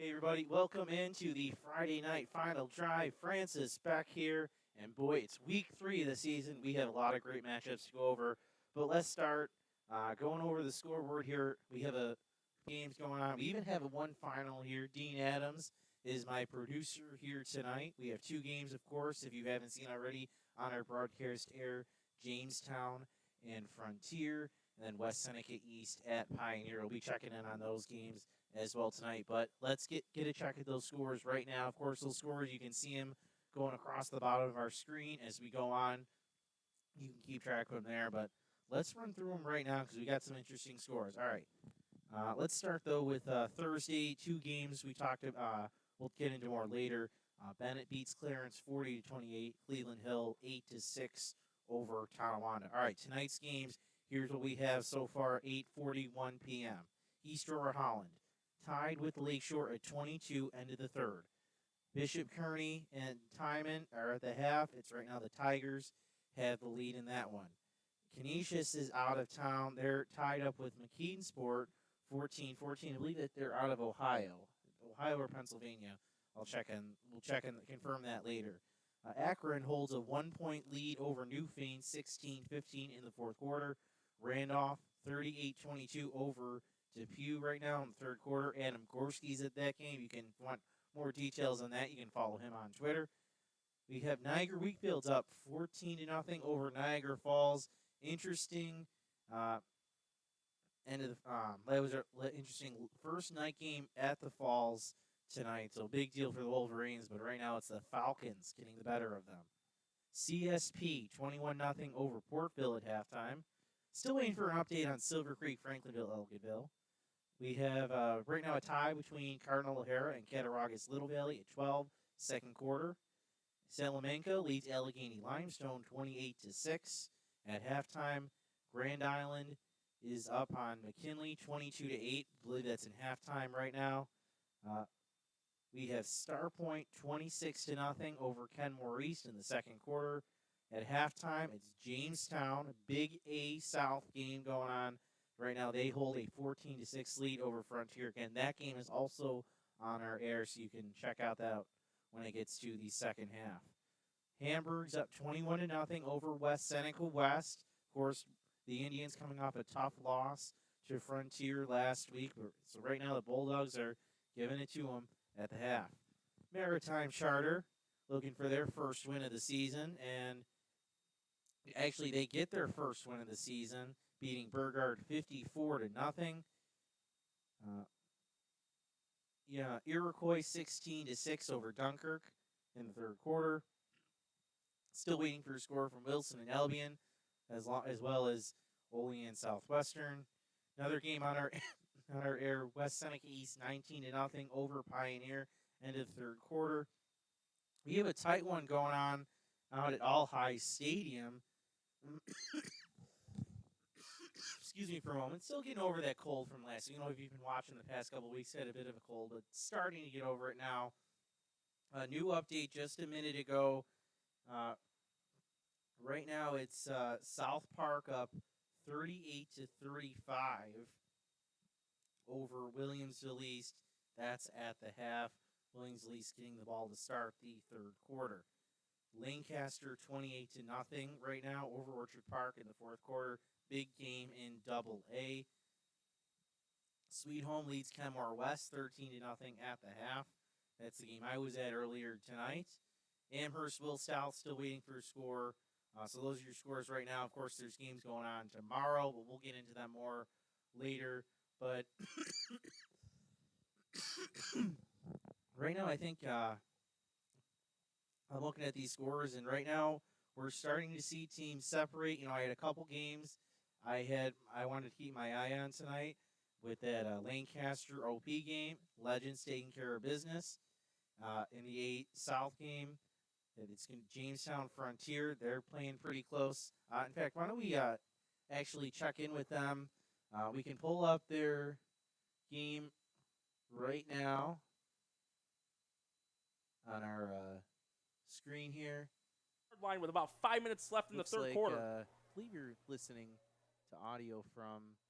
Hey everybody, welcome into the Friday night final drive. Francis back here, and boy, it's week 3 of the season. We have a lot of great matchups to go over, but let's start going over the scoreboard here. We have a games going on. We even have a one final here. Dean Adams is my producer here tonight. We have 2 games, of course, if you haven't seen already on our broadcast air: Jamestown and Frontier, and then West Seneca East at Pioneer. We'll be checking in on those games as well tonight. But let's get a check at those scores right now. Of course, those scores, you can see them going across the bottom of our screen as we go on. You can keep track of them there, but let's run through them right now because we got some interesting scores. All right. Let's start, though, with Thursday. 2 games we talked about. We'll get into more later. Bennett beats Clarence 40-28. Cleveland Hill 8-6 over Tonawanda. All right, tonight's games. Here's what we have so far: 8:41 p.m. East Aurora Holland tied with Lakeshore at 22, end of the third. Bishop Kearney and Timon are at the half. It's right now the Tigers have the lead in that one. Canisius is out of town. They're tied up with McKeesport 14-14. I believe that they're out of Ohio or Pennsylvania. We'll check and confirm that later. Akron holds a 1-point lead over Newfane 16-15 in the fourth quarter. Randolph 38-22 over Depew right now in the third quarter. Adam Gorski's at that game. You can want more details on that. You can follow him on Twitter. We have Niagara Wheatfield's up 14-0 over Niagara Falls. Interesting. End of the that was an interesting first night game at the Falls tonight. So big deal for the Wolverines. But right now it's the Falcons getting the better of them. CSP 21-0 over Portville at halftime. Still waiting for an update on Silver Creek, Franklinville, Elginville. We have right now a tie between Cardinal O'Hara and Cattaraugus Little Valley at 12, second quarter. Salamanca leads Allegheny Limestone 28-6 at halftime. Grand Island is up on McKinley 22-8. I believe that's in halftime right now. We have Starpoint 26-0 over Kenmore East in the second quarter. At halftime, it's Jamestown, Big A South game going on. Right now, they hold a 14-6 lead over Frontier. Again, that game is also on our air, so you can check out that when it gets to the second half. Hamburg's up 21-0 over West Seneca West. Of course, the Indians coming off a tough loss to Frontier last week. So right now, the Bulldogs are giving it to them at the half. Maritime Charter looking for their first win of the season, and actually they get their first win of the season, beating Burgard 54-0. Iroquois 16-6 over Dunkirk in the third quarter. Still waiting for a score from Wilson and Albion, as well as Olean Southwestern. Another game on our on our air: West Seneca East 19-0 over Pioneer, end of third quarter. We have a tight one going on out at All High Stadium. Excuse me for a moment. Still getting over that cold from last week. If you've been watching the past couple of weeks, had a bit of a cold, but starting to get over it now. A new update just a minute ago. Right now, it's South Park up 38-35 over Williamsville East. That's at the half. Williamsville East getting the ball to start the third quarter. Lancaster 28-0 right now over Orchard Park in the fourth quarter. Big game in Double A. Sweet Home leads Kenmore West 13-0 at the half. That's the game I was at earlier tonight. Amherst Will South still waiting for a score. So those are your scores right now. Of course, there's games going on tomorrow, but we'll get into them more later. But right now, I think I'm looking at these scores, and right now we're starting to see teams separate. I had a couple games I wanted to keep my eye on tonight with that Lancaster OP game. Legends taking care of business. In the 8 South game, it's Jamestown Frontier. They're playing pretty close. In fact, why don't we actually check in with them? We can pull up their game right now on our screen here. Line with about 5 minutes left in the third quarter. I believe you're listening to audio from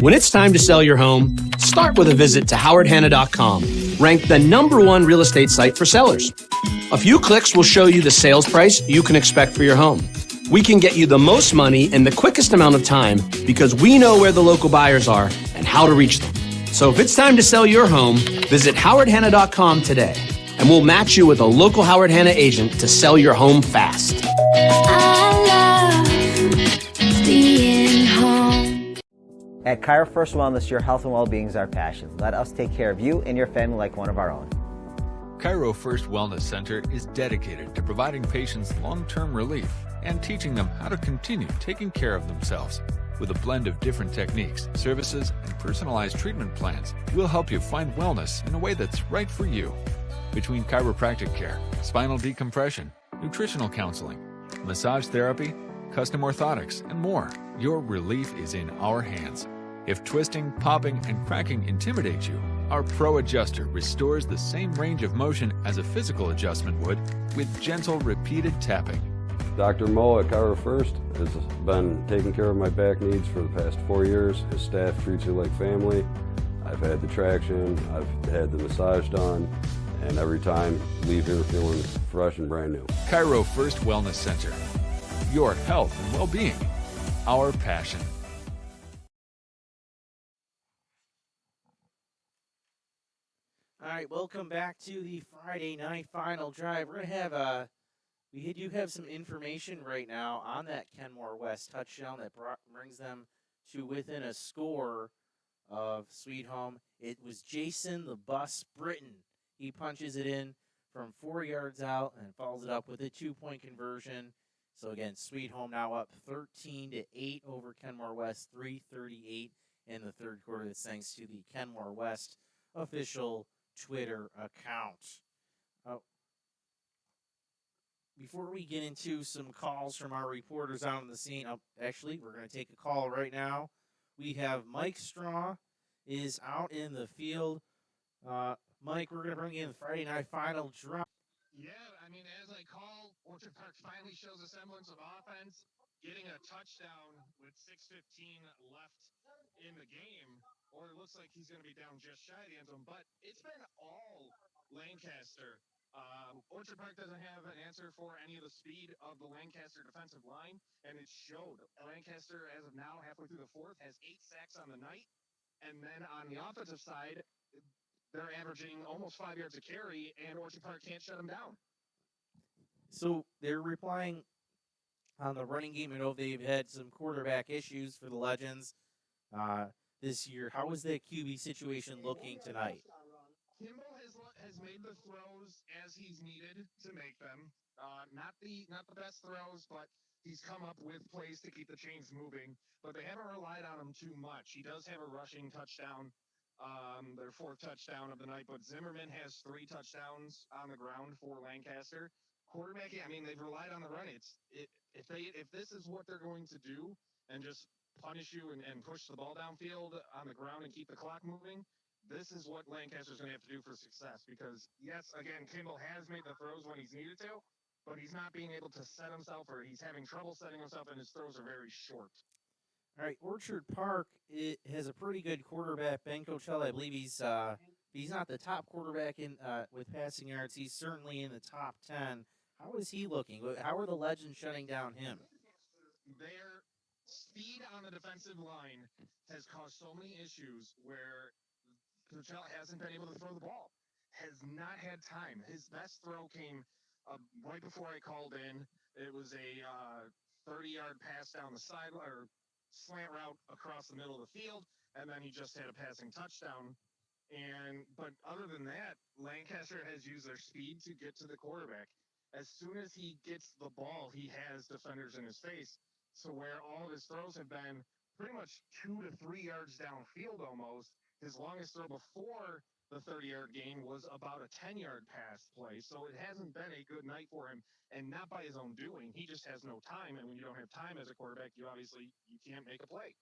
When it's time to sell your home, start with a visit to howardhanna.com, ranked the #1 real estate site for sellers. A few clicks will show you the sales price you can expect for your home. We can get you the most money in the quickest amount of time because we know where the local buyers are and how to reach them. So if it's time to sell your home, visit howardhanna.com today, and we'll match you with a local Howard Hanna agent to sell your home fast. At Kyra First Wellness, your health and well-being is our passion. Let us take care of you and your family like one of our own. Cairo First Wellness Center is dedicated to providing patients long-term relief and teaching them how to continue taking care of themselves. With a blend of different techniques, services, and personalized treatment plans, we'll help you find wellness in a way that's right for you. Between chiropractic care, spinal decompression, nutritional counseling, massage therapy, custom orthotics, and more, your relief is in our hands. If twisting, popping, and cracking intimidate you, our Pro Adjuster restores the same range of motion as a physical adjustment would with gentle, repeated tapping. Dr. Mo at Cairo First has been taking care of my back needs for the past 4 years. His staff treats her like family. I've had the traction, I've had the massage done, and every time leave here feeling fresh and brand new. Cairo First Wellness Center. Your health and well-being. Our passion. All right, welcome back to the Friday night final drive. We're going to have we do have some information right now on that Kenmore West touchdown that brings them to within a score of Sweet Home. It was Jason the Bus Britton. He punches it in from 4 yards out and follows it up with a 2-point conversion. So again, Sweet Home now up 13-8 over Kenmore West, 3:38 in the third quarter. That's thanks to the Kenmore West official Twitter account. Before we get into some calls from our reporters out on the scene, actually, we're going to take a call right now. We have Mike Straw is out in the field. Mike, we're going to bring you in the Friday night final drive. Yeah, I mean, as I call, Orchard Park finally shows a semblance of offense, getting a touchdown with 6:15 left in the game, or it looks like he's going to be down just shy of the end zone, but it's been all Lancaster. Orchard Park doesn't have an answer for any of the speed of the Lancaster defensive line, and it showed. Lancaster, as of now, halfway through the fourth, has 8 sacks on the night, and then on the offensive side, they're averaging almost 5 yards a carry, and Orchard Park can't shut them down. So they're replying on the running game. I know they've had some quarterback issues for the Legends this year. How is that QB situation looking tonight? Kimball has made the throws as he's needed to make them. Not the best throws, but he's come up with plays to keep the chains moving. But they haven't relied on him too much. He does have a rushing touchdown, their 4th touchdown of the night. But Zimmerman has 3 touchdowns on the ground for Lancaster. Quarterbacking, I mean, they've relied on the run. If this is what they're going to do and just punish you and push the ball downfield on the ground and keep the clock moving, this is what Lancaster's going to have to do for success. Because, yes, again, Kimball has made the throws when he's needed to, but he's not being able to set himself, or he's having trouble setting himself, and his throws are very short. All right, Orchard Park has a pretty good quarterback, Ben Coachella. I believe he's not the top quarterback in with passing yards. He's certainly in the top 10. How is he looking? How are the Legends shutting down him? Their speed on the defensive line has caused so many issues where Coachella hasn't been able to throw the ball, has not had time. His best throw came right before I called in. It was a 30-yard pass down the side, or slant route across the middle of the field, and then he just had a passing touchdown. But other than that, Lancaster has used their speed to get to the quarterback. As soon as he gets the ball, he has defenders in his face. So where all of his throws have been pretty much 2 to 3 yards downfield almost, his longest throw before the 30-yard gain was about a 10-yard pass play. So it hasn't been a good night for him, and not by his own doing. He just has no time, and when you don't have time as a quarterback, you can't make a play.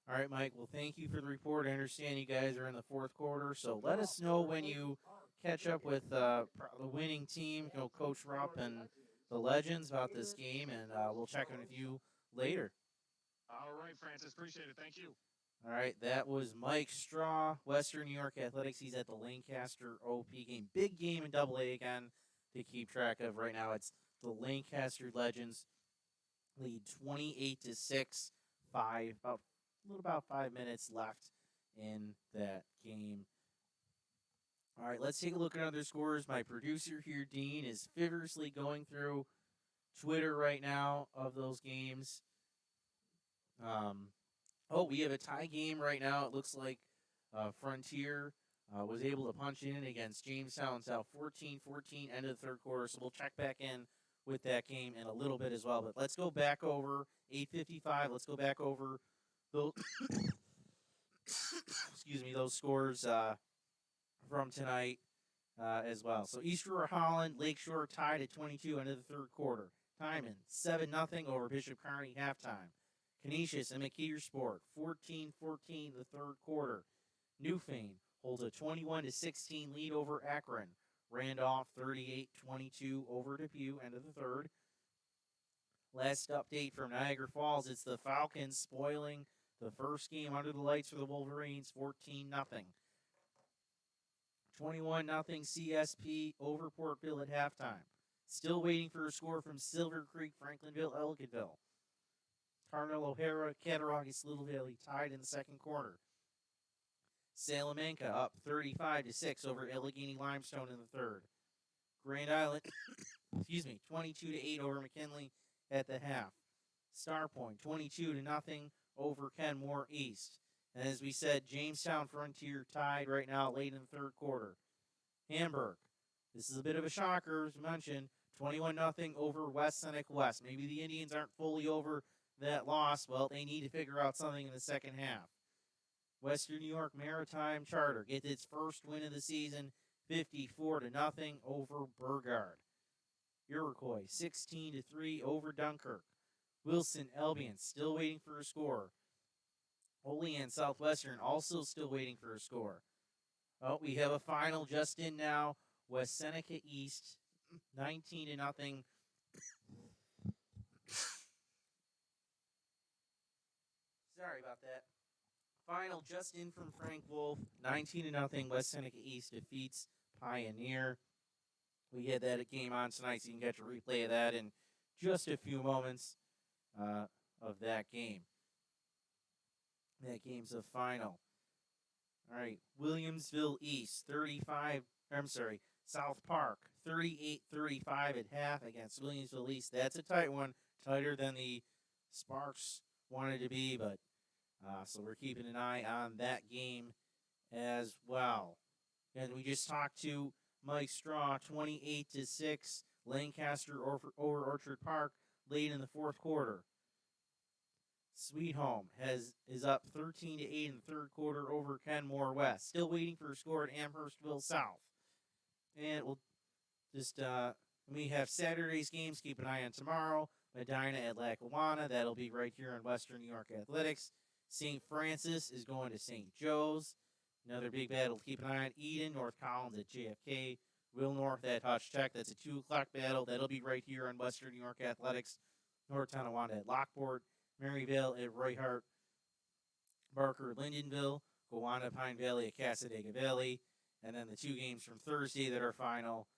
All right, Mike. Well, thank you for the report. I understand you guys are in the 4th quarter, so let us know when you catch up with the winning team, Coach Rupp and the Legends about this game, and we'll check in with you later. All right, Francis. Appreciate it. Thank you. All right, that was Mike Straw, Western New York Athletics. He's at the Lancaster OP game. Big game in AA again to keep track of right now. It's the Lancaster Legends lead 28-6, about 5 minutes left in that game. All right, let's take a look at other scores. My producer here, Dean, is feverishly going through Twitter right now of those games. We have a tie game right now. It looks like Frontier was able to punch in against Jamestown South 14-14 end of the third quarter. So we'll check back in with that game in a little bit as well. But let's go back over 8:55. Let's go back over those excuse me, those scores from tonight as well. So East River Holland, Lakeshore tied at 22 end of the third quarter. Timon 7-0 over Bishop Kearney halftime. Canisius and McKeeversport 14-14 the third quarter. Newfane holds a 21-16 lead over Akron. Randolph 38-22 over Depew end of the third. Last update from Niagara Falls, it's the Falcons spoiling the first game under the lights for the Wolverines 14-0. 21-0 CSP over Portville at halftime. Still waiting for a score from Silver Creek, Franklinville, Elginville. Cardinal O'Hara, Cattaraugus, Little Valley tied in the second quarter. Salamanca up 35-6 over Allegheny Limestone in the third. Grand Island, 22-8 over McKinley at the half. Starpoint 22-0 over Kenmore East. And as we said, Jamestown Frontier tied right now late in the third quarter. Hamburg, this is a bit of a shocker, as mentioned, 21-0 over West Seneca West. Maybe the Indians aren't fully over that loss. Well, they need to figure out something in the second half. Western New York Maritime Charter gets its first win of the season, 54-0 over Burgard. Iroquois 16-3 over Dunkirk. Wilson Albion still waiting for a score. Olean Southwestern also still waiting for a score. Oh, we have a final just in now. West Seneca East 19-0. Sorry about that. Final just in from Frank Wolf. 19-0. West Seneca East defeats Pioneer. We had that game on tonight, so you can get a replay of that in just a few moments of that game. That game's the final. All right, Williamsville East, South Park, 38-35 at half against Williamsville East. That's a tight one, tighter than the Sparks wanted to be, but so we're keeping an eye on that game as well. And we just talked to Mike Straw, 28-6, Lancaster over Orchard Park late in the fourth quarter. Sweet Home is up 13-8 in the third quarter over Kenmore West. Still waiting for a score at Amherstville South. And we'll just we have Saturday's games. Keep an eye on tomorrow. Medina at Lackawanna. That'll be right here on Western New York Athletics. St. Francis is going to St. Joe's. Another big battle to keep an eye on. Eden, North Collins at JFK. Will North at Hutch Tech. That's a 2 o'clock battle. That'll be right here on Western New York Athletics. North Tonawanda at Lockport. Maryville at Roy Hart. Barker at Lindenville. Gowanna Pine Valley at Cassadaga Valley. And then the two games from Thursday that are final.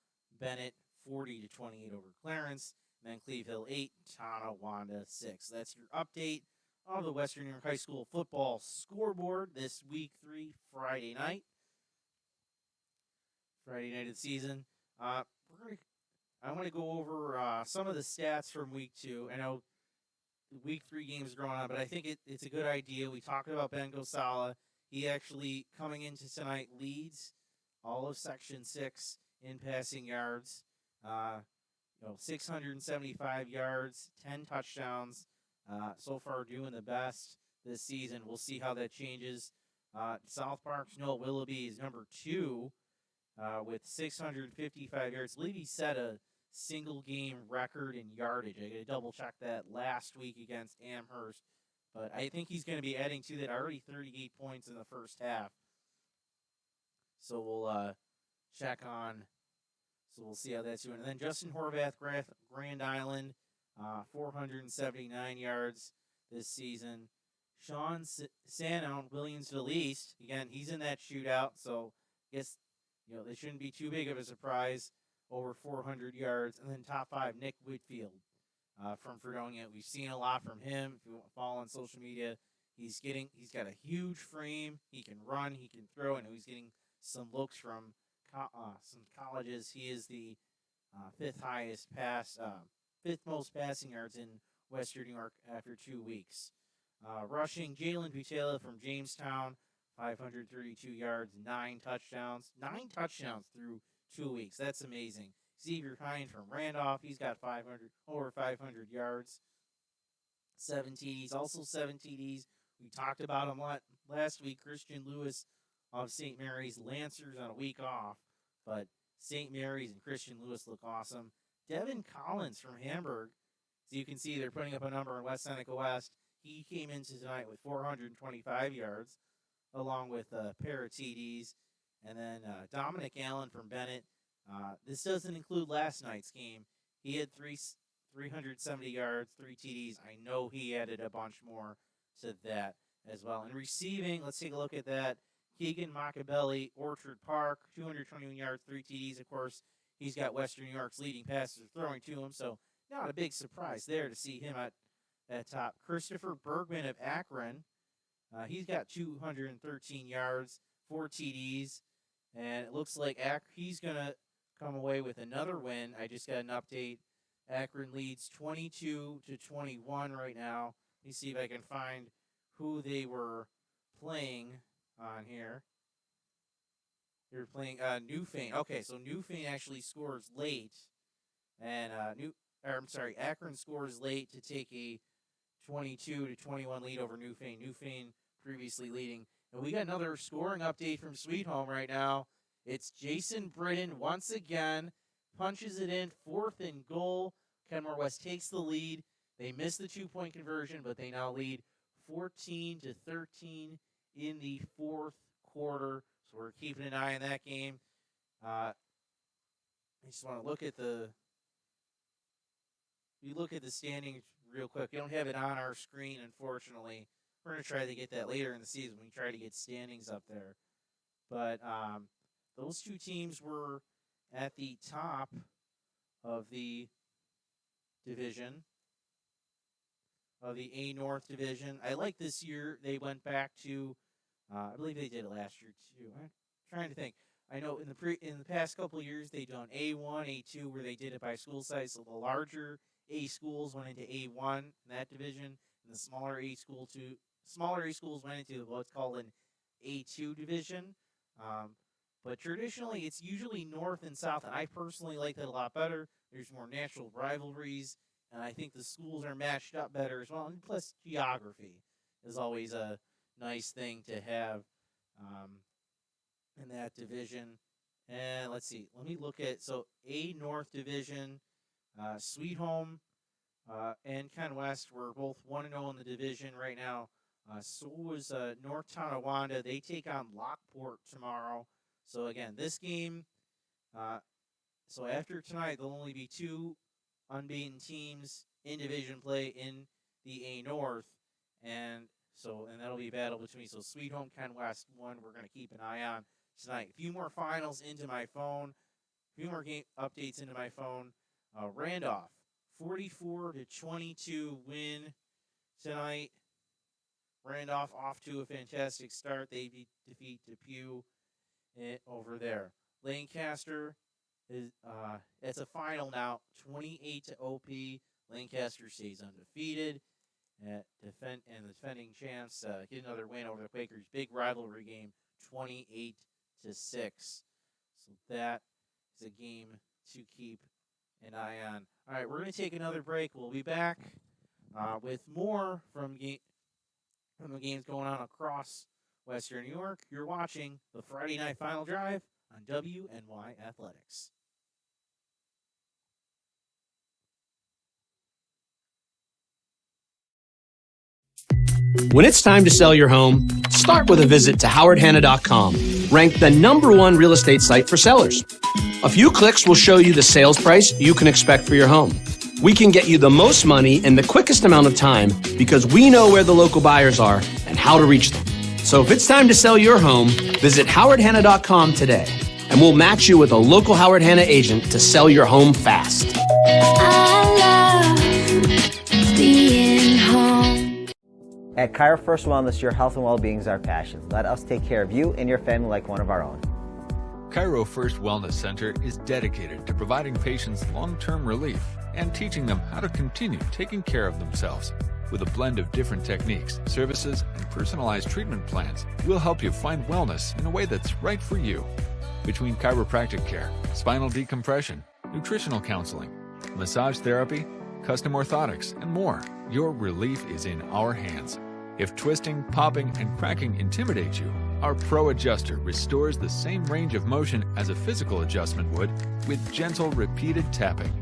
Bennett 40-28 over Clarence. And then Cleve Hill 8, Tonawanda 6. That's your update of the Western New York High School football scoreboard this week 3 Friday night. Friday night of the season. I want to go over some of the stats from week 2. I know week 3 games are going on, but I think it's a good idea. We talked about Ben Gosala. He actually, coming into tonight, leads all of Section 6 in passing yards. 675 yards, 10 touchdowns. So far doing the best this season. We'll see how that changes. South Park's Noah Willoughby is number 2 with 655 yards. I believe he set a single game record in yardage. I got to double check that last week against Amherst. But I think he's going to be adding to that. Already 38 points in the first half. So we'll check on. So we'll see how that's doing. And then Justin Horvath, Grand Island, 479 yards this season. Sean Sano, Williamsville East. Again, he's in that shootout. So I guess, they shouldn't be too big of a surprise. Over 400 yards. And then top 5, Nick Whitfield from Fredonia. We've seen a lot from him. If you follow on social media, he's got a huge frame. He can run. He can throw. And he's getting some looks from some colleges. He is the fifth most passing yards in Western New York after 2 weeks. Rushing, Jalen Butela from Jamestown, 532 yards, 9 touchdowns. 9 touchdowns through 2 weeks. That's amazing. Xavier Hine from Randolph, he's got over 500 yards. 7 TDs, also 7 TDs. We talked about him last week. Christian Lewis of St. Mary's, Lancers on a week off. But St. Mary's and Christian Lewis look awesome. Devin Collins from Hamburg. So you can see they're putting up a number in West Seneca West. He came into tonight with 425 yards, along with a pair of TDs. And then Dominic Allen from Bennett. This doesn't include last night's game. He had 370 yards, 3 TDs. I know he added a bunch more to that as well. And receiving, let's take a look at that. Keegan Macabelli, Orchard Park, 221 yards, 3 TDs. Of course, he's got Western New York's leading passers throwing to him, so not a big surprise there to see him at top. Christopher Bergman of Akron, he's got 213 yards, 4 TDs, and it looks like he's going to come away with another win. I just got an update. Akron leads 22-21 right now. Let me see if I can find who they were playing on here. They're playing Newfane. Okay, so Newfane actually scores late, and Akron scores late to take a 22-21 lead over Newfane. Newfane previously leading. And we got another scoring update from Sweet Home right now. It's Jason Britton once again punches it in, 4th and goal. Kenmore West takes the lead. They missed the 2-point conversion, but they now lead 14-13 in the 4th quarter. So we're keeping an eye on that game. I just want to look at the standings real quick. We don't have it on our screen, unfortunately. We're going to try to get that later in the season. We try to get standings up there. But those two teams were at the top of the division, of the A North division. I like this year they went back to, I believe they did it last year too. I'm trying to think. I know in the past couple of years they've done A1, A2, where they did it by school size. So the larger A schools went into A1 in that division, and the smaller A schools went into what's called an A2 division. But traditionally, it's usually North and South, and I personally like that a lot better. There's more natural rivalries, and I think the schools are matched up better as well. And plus, geography is always a nice thing to have in that division. And let's see. Let me look at, so A North division, Sweet Home and Ken West were both 1-0 in the division right now. So was North Tonawanda. They take on Lockport tomorrow. So again, this game, so after tonight, there'll only be 2 unbeaten teams in division play in the A North, and that'll be a battle between Sweet Home, Ken West, one we're going to keep an eye on tonight. A few more finals into my phone, a few more game updates into my phone. Randolph, 44-22 win tonight. Randolph off to a fantastic start. They defeat Depew over there. Lancaster is it's a final now, 28-OP. Lancaster stays undefeated and the defending champs get another win over the Quakers. Big rivalry game, 28-6. So that is a game to keep an eye on. All right, we're going to take another break. We'll be back with more from the games going on across Western New York. You're watching the Friday Night Final Drive on WNY Athletics. When it's time to sell your home, start with a visit to howardhanna.com, ranked the #1 real estate site for sellers. A few clicks will show you the sales price you can expect for your home. We can get you the most money in the quickest amount of time because we know where the local buyers are and how to reach them. So if it's time to sell your home, visit howardhanna.com today, and we'll match you with a local Howard Hanna agent to sell your home fast. I love being home. At Cairo First Wellness, your health and well-being is our passion. Let us take care of you and your family like one of our own. Cairo First Wellness Center is dedicated to providing patients long-term relief and teaching them how to continue taking care of themselves With a blend of different techniques, services, and personalized treatment plans, we'll help you find wellness in a way that's right for you. Between chiropractic care, spinal decompression, nutritional counseling, massage therapy, custom orthotics, and more, your relief is in our hands. If twisting, popping, and cracking intimidate you, our Pro Adjuster restores the same range of motion as a physical adjustment would with gentle, repeated tapping.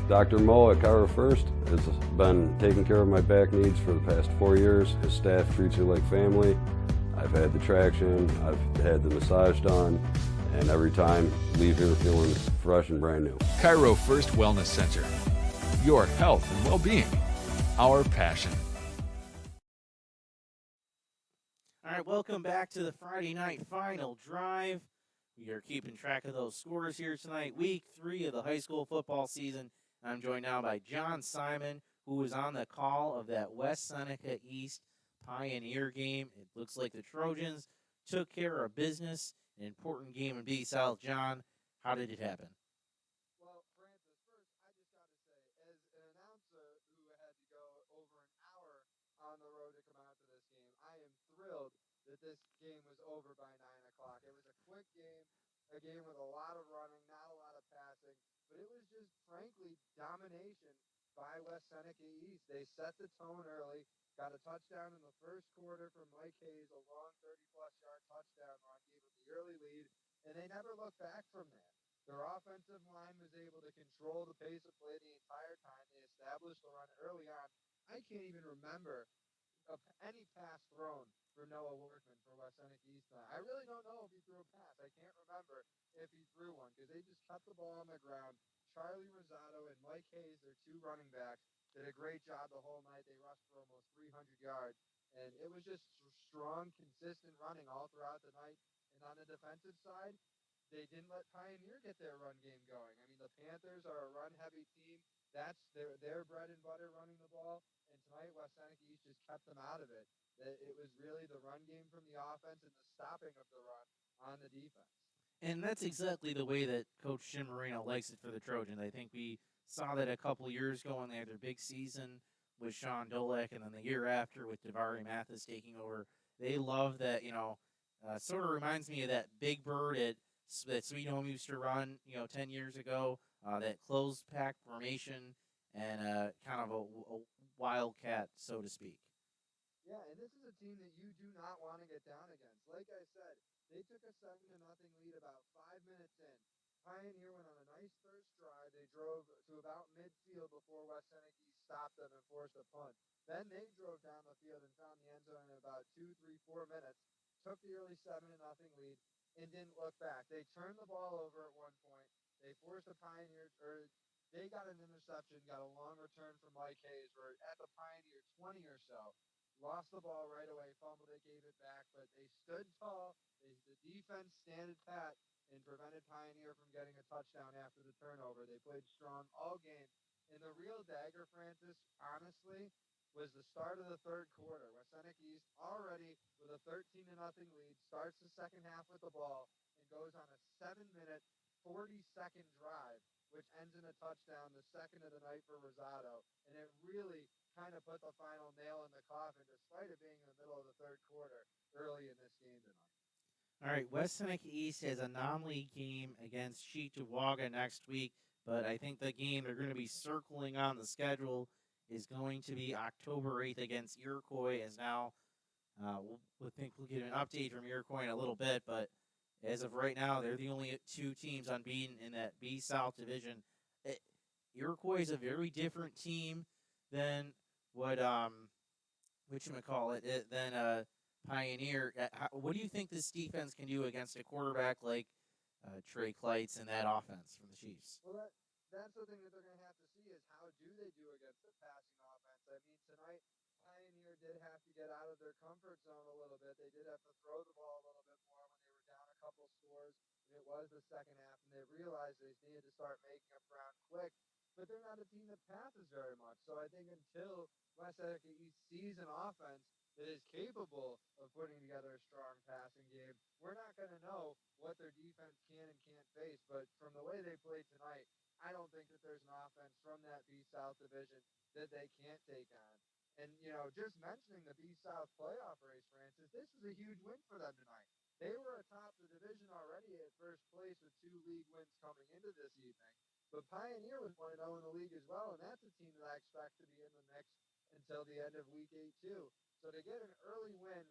Dr. Mo at Chiro First has been taking care of my back needs for the past 4 years. His staff treats you like family. I've had the traction, I've had the massage done, and every time leave here feeling fresh and brand new. Chiro First Wellness Center. Your health and well-being. Our passion. All right, welcome back to the Friday night final drive. We are keeping track of those scores here tonight. Week 3 of the high school football season. I'm joined now by John Simon, who was on the call of that West Seneca East Pioneer game. It looks like the Trojans took care of business. An important game in B South. John, how did it happen? Well, Francis, first, I just got to say, as an announcer who had to go over an hour on the road to come out to this game, I am thrilled that this game was over by 9 o'clock. It was a quick game, a game with a lot of running, not a lot of passing, but it was just, frankly, domination by West Seneca East. They set the tone early, got a touchdown in the first quarter from Mike Hayes, a long 30-plus yard touchdown run, gave them the early lead, and they never looked back from there. Their offensive line was able to control the pace of play the entire time. They established the run early on. I can't even remember any pass thrown for Noah Workman for West Seneca East tonight. I really don't know if he threw a pass. I can't remember if he threw one because they just kept the ball on the ground. Charlie Rosado and Mike Hayes, their 2 running backs, did a great job the whole night. They rushed for almost 300 yards, and it was just strong, consistent running all throughout the night. And on the defensive side, they didn't let Pioneer get their run game going. I mean, the Panthers are a run-heavy team. That's their bread and butter, running the ball. And tonight, West Seneca East just kept them out of it. It was really the run game from the offense and the stopping of the run on the defense. And that's exactly the way that Coach Jim Moreno likes it for the Trojans. I think we saw that a couple years ago when they had their big season with Sean Dolek, and then the year after with Davari Mathis taking over. They love that, sort of reminds me of that Big Bird that Sweet Home used to run, 10 years ago, that closed pack formation and kind of a wildcat, so to speak. Yeah, and this is a team that you do not want to get down against. Like I said, they took a 7-0 lead about 5 minutes in. Pioneer went on a nice first drive. They drove to about midfield before West Seneca East stopped them and forced a punt. Then they drove down the field and found the end zone in about 2, 3, 4 minutes, took the early 7-0 lead, and didn't look back. They turned the ball over at one point. They forced the Pioneers, or they got an interception, got a long return from Mike Hayes. We're at the Pioneer 20 or so. Lost the ball right away, fumbled it, gave it back, but they stood tall. The defense standed pat and prevented Pioneer from getting a touchdown after the turnover. They played strong all game. And the real dagger, Francis, honestly, was the start of the third quarter. West Seneca East already with a 13-0 lead, starts the second half with the ball and goes on a 7-minute, 40-second drive, which ends in a touchdown, the second of the night for Rosado. And it really kind of put the final nail in the coffin, despite it being in the middle of the third quarter early in this game tonight. All right, West Seneca East has a non-league game against Cheektowaga next week, but I think the game they're going to be circling on the schedule is going to be October 8th against Iroquois. As now, we'll get an update from Iroquois in a little bit, but as of right now, they're the only 2 teams unbeaten in that B South division. Iroquois is a very different team than what Pioneer. What do you think this defense can do against a quarterback like Trey Kleitz and that offense from the Chiefs? Well, that's the thing that they're going to have to see is how do they do against the passing offense. I mean, tonight, Pioneer did have to get out of their comfort zone a little bit. They did have to throw the ball a little bit more when they were down a couple scores. And it was the second half, and they realized they needed to start making up ground quick. But they're not a team that passes very much. So I think until West Seneca East sees an offense that is capable of putting together a strong passing game, we're not going to know what their defense can and can't face. But from the way they played tonight, I don't think that there's an offense from that B South division that they can't take on. And, just mentioning the B-South playoff race, Francis, this is a huge win for them tonight. They were atop the division already at first place with 2 league wins coming into this evening. But Pioneer was 1-0 in the league as well, and that's a team that I expect to be in the mix until the end of Week 8, too. So to get an early win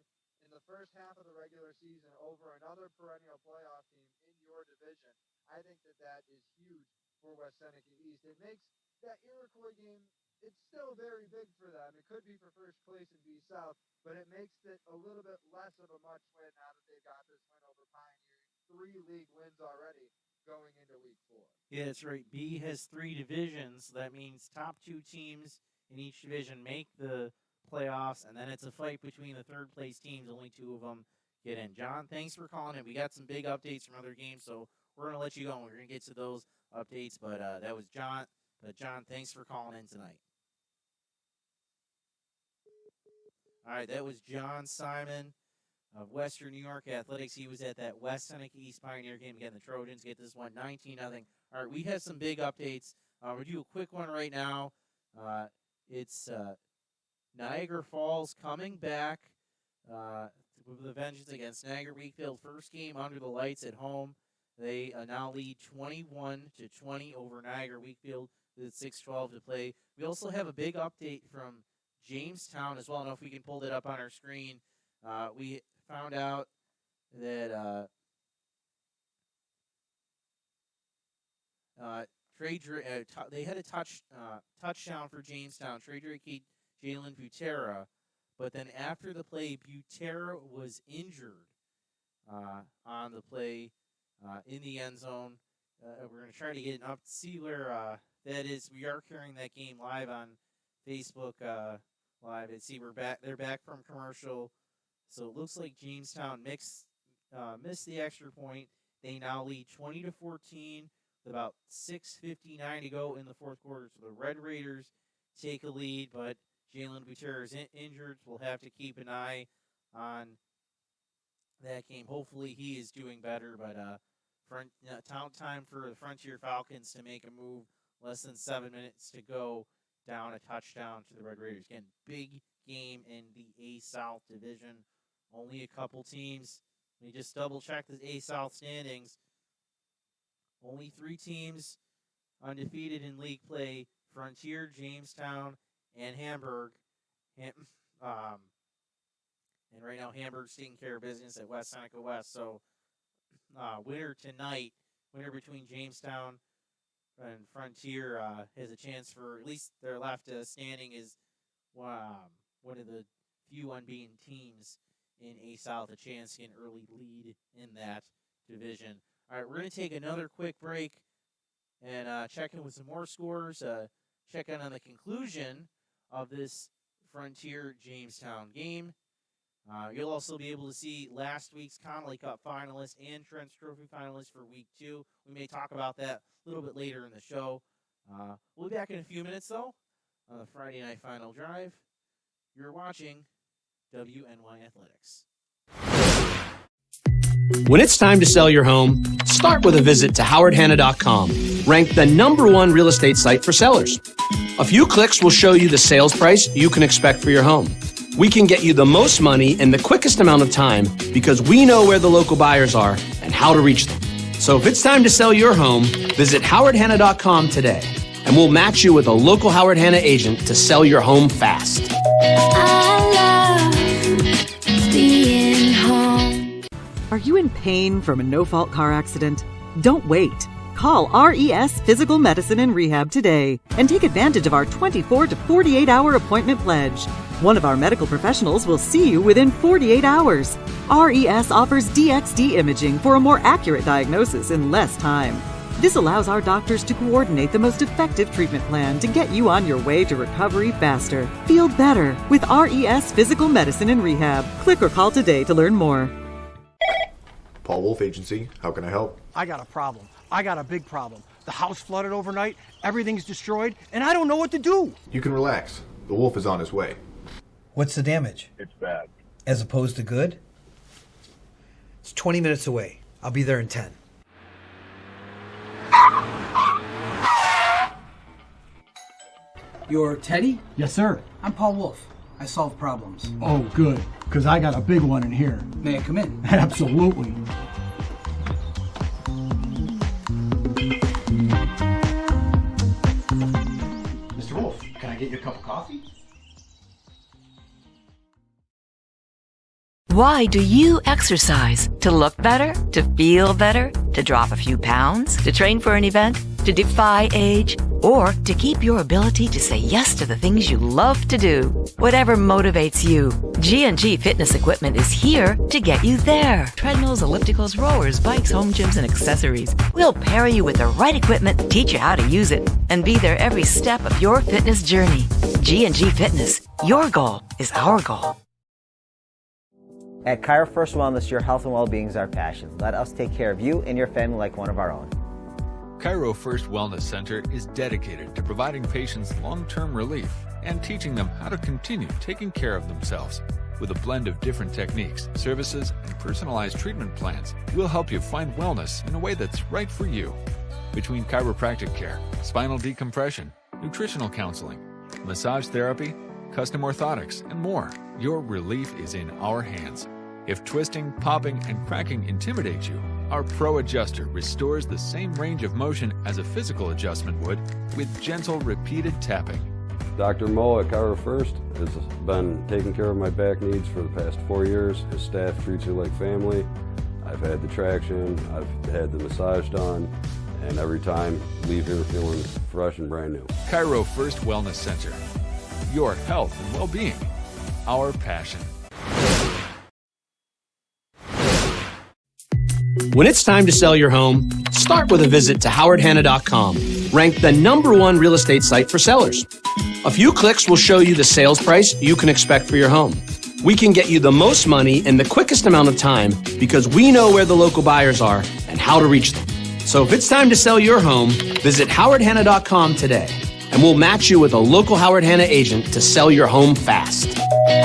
in the first half of the regular season over another perennial playoff team in your division, I think that is huge for West Seneca East. It makes that Iroquois game, it's still very big for them. It could be for first place in B-South, but it makes it a little bit less of a much win now that they've got this win over Pioneer. 3 league wins already going into Week 4. Yeah, that's right. B has 3 divisions. That means top 2 teams in each division make the playoffs, and then it's a fight between the third place teams. Only 2 of them get in. John, thanks for calling in. We got some big updates from other games, so we're going to let you go, and we're going to get to those updates. But that was John. But John, thanks for calling in tonight. All right, that was John Simon of Western New York Athletics. He was at that West Seneca East Pioneer game. Again, the Trojans get this one 19-0. All right, we have some big updates. We'll do a quick one right now. It's Niagara Falls coming back with a vengeance against Niagara Wakefield. First game under the lights at home. They now lead 21-20 over Niagara Wakefield with 6:12 to play. We also have a big update from Jamestown as well. I don't know if we can pull that up on our screen. We found out that they had a touchdown for Jamestown. Trey Drake beat Jalen Butera, but then after the play, Butera was injured on the play in the end zone. We're going to try to get an up to see where that is. We are carrying that game live on Facebook Live. And see, we're back. They're back from commercial. So it looks like Jamestown missed the extra point. They now lead 20-14 with about 6:59 to go in the fourth quarter. So the Red Raiders take a lead, but Jalen Butera is injured. We'll have to keep an eye on that game. Hopefully he is doing better, but time for the Frontier Falcons to make a move. Less than 7 minutes to go, down a touchdown to the Red Raiders. Again, big game in the A-South division. Only a couple teams. Let me just double-check the A-South standings. Only 3 teams undefeated in league play. Frontier, Jamestown, and Hamburg. And right now, Hamburg's taking care of business at West Seneca West. So, winner tonight, winner between Jamestown and Frontier has a chance for, at least their left standing is one of the few unbeaten teams in A-South, a chance to get an early lead in that division. All right, we're going to take another quick break and check in with some more scores, check in on the conclusion of this Frontier-Jamestown game. You'll also be able to see last week's Connolly Cup finalists and Trent's Trophy finalists for Week 2. We may talk about that a little bit later in the show. We'll be back in a few minutes, though, on the Friday Night Final Drive. You're watching WNY Athletics. When it's time to sell your home, start with a visit to howardhanna.com, ranked the #1 real estate site for sellers. A few clicks will show you the sales price you can expect for your home. We can get you the most money in the quickest amount of time because we know where the local buyers are and how to reach them. So if it's time to sell your home, visit howardhanna.com today, and we'll match you with a local Howard Hanna agent to sell your home fast. I love being home. Are you in pain from a no-fault car accident? Don't wait. Call RES Physical Medicine and Rehab today and take advantage of our 24 to 48-hour appointment pledge. One of our medical professionals will see you within 48 hours. RES offers DXD imaging for a more accurate diagnosis in less time. This allows our doctors to coordinate the most effective treatment plan to get you on your way to recovery faster. Feel better with RES Physical Medicine and Rehab. Click or call today to learn more. Paul Wolf Agency, how can I help? I got a problem. I got a big problem. The house flooded overnight, everything's destroyed, and I don't know what to do. You can relax. The wolf is on his way. What's the damage? It's bad. As opposed to good? It's 20 minutes away. I'll be there in 10. You're Teddy? Yes, sir. I'm Paul Wolf. I solve problems. Oh, good, because I got a big one in here. May I come in? Absolutely. Mr. Wolf, can I get you a cup of coffee? Why do you exercise? To look better? To feel better? To drop a few pounds? To train for an event? To defy age? Or to keep your ability to say yes to the things you love to do? Whatever motivates you, G&G Fitness Equipment is here to get you there. Treadmills, ellipticals, rowers, bikes, home gyms, and accessories. We'll pair you with the right equipment, teach you how to use it, and be there every step of your fitness journey. G&G Fitness. Your goal is our goal. At Cairo First Wellness, your health and well-being is our passion. Let us take care of you and your family like one of our own. Cairo First Wellness Center is dedicated to providing patients long-term relief and teaching them how to continue taking care of themselves. With a blend of different techniques, services, and personalized treatment plans, we'll help you find wellness in a way that's right for you. Between chiropractic care, spinal decompression, nutritional counseling, massage therapy, custom orthotics, and more, your relief is in our hands. If twisting, popping, and cracking intimidate you, our Pro Adjuster restores the same range of motion as a physical adjustment would with gentle, repeated tapping. Dr. Mo at Cairo First has been taking care of my back needs for the past 4 years. His staff treats you like family. I've had the traction, I've had the massage done, and every time leave here feeling fresh and brand new. Cairo First Wellness Center. Your health and well-being. Our passion. When it's time to sell your home, start with a visit to howardhanna.com, ranked the #1 real estate site for sellers. A few clicks will show you the sales price you can expect for your home. We can get you the most money in the quickest amount of time because we know where the local buyers are and how to reach them. So if it's time to sell your home, visit howardhanna.com today, and we'll match you with a local Howard Hanna agent to sell your home fast. I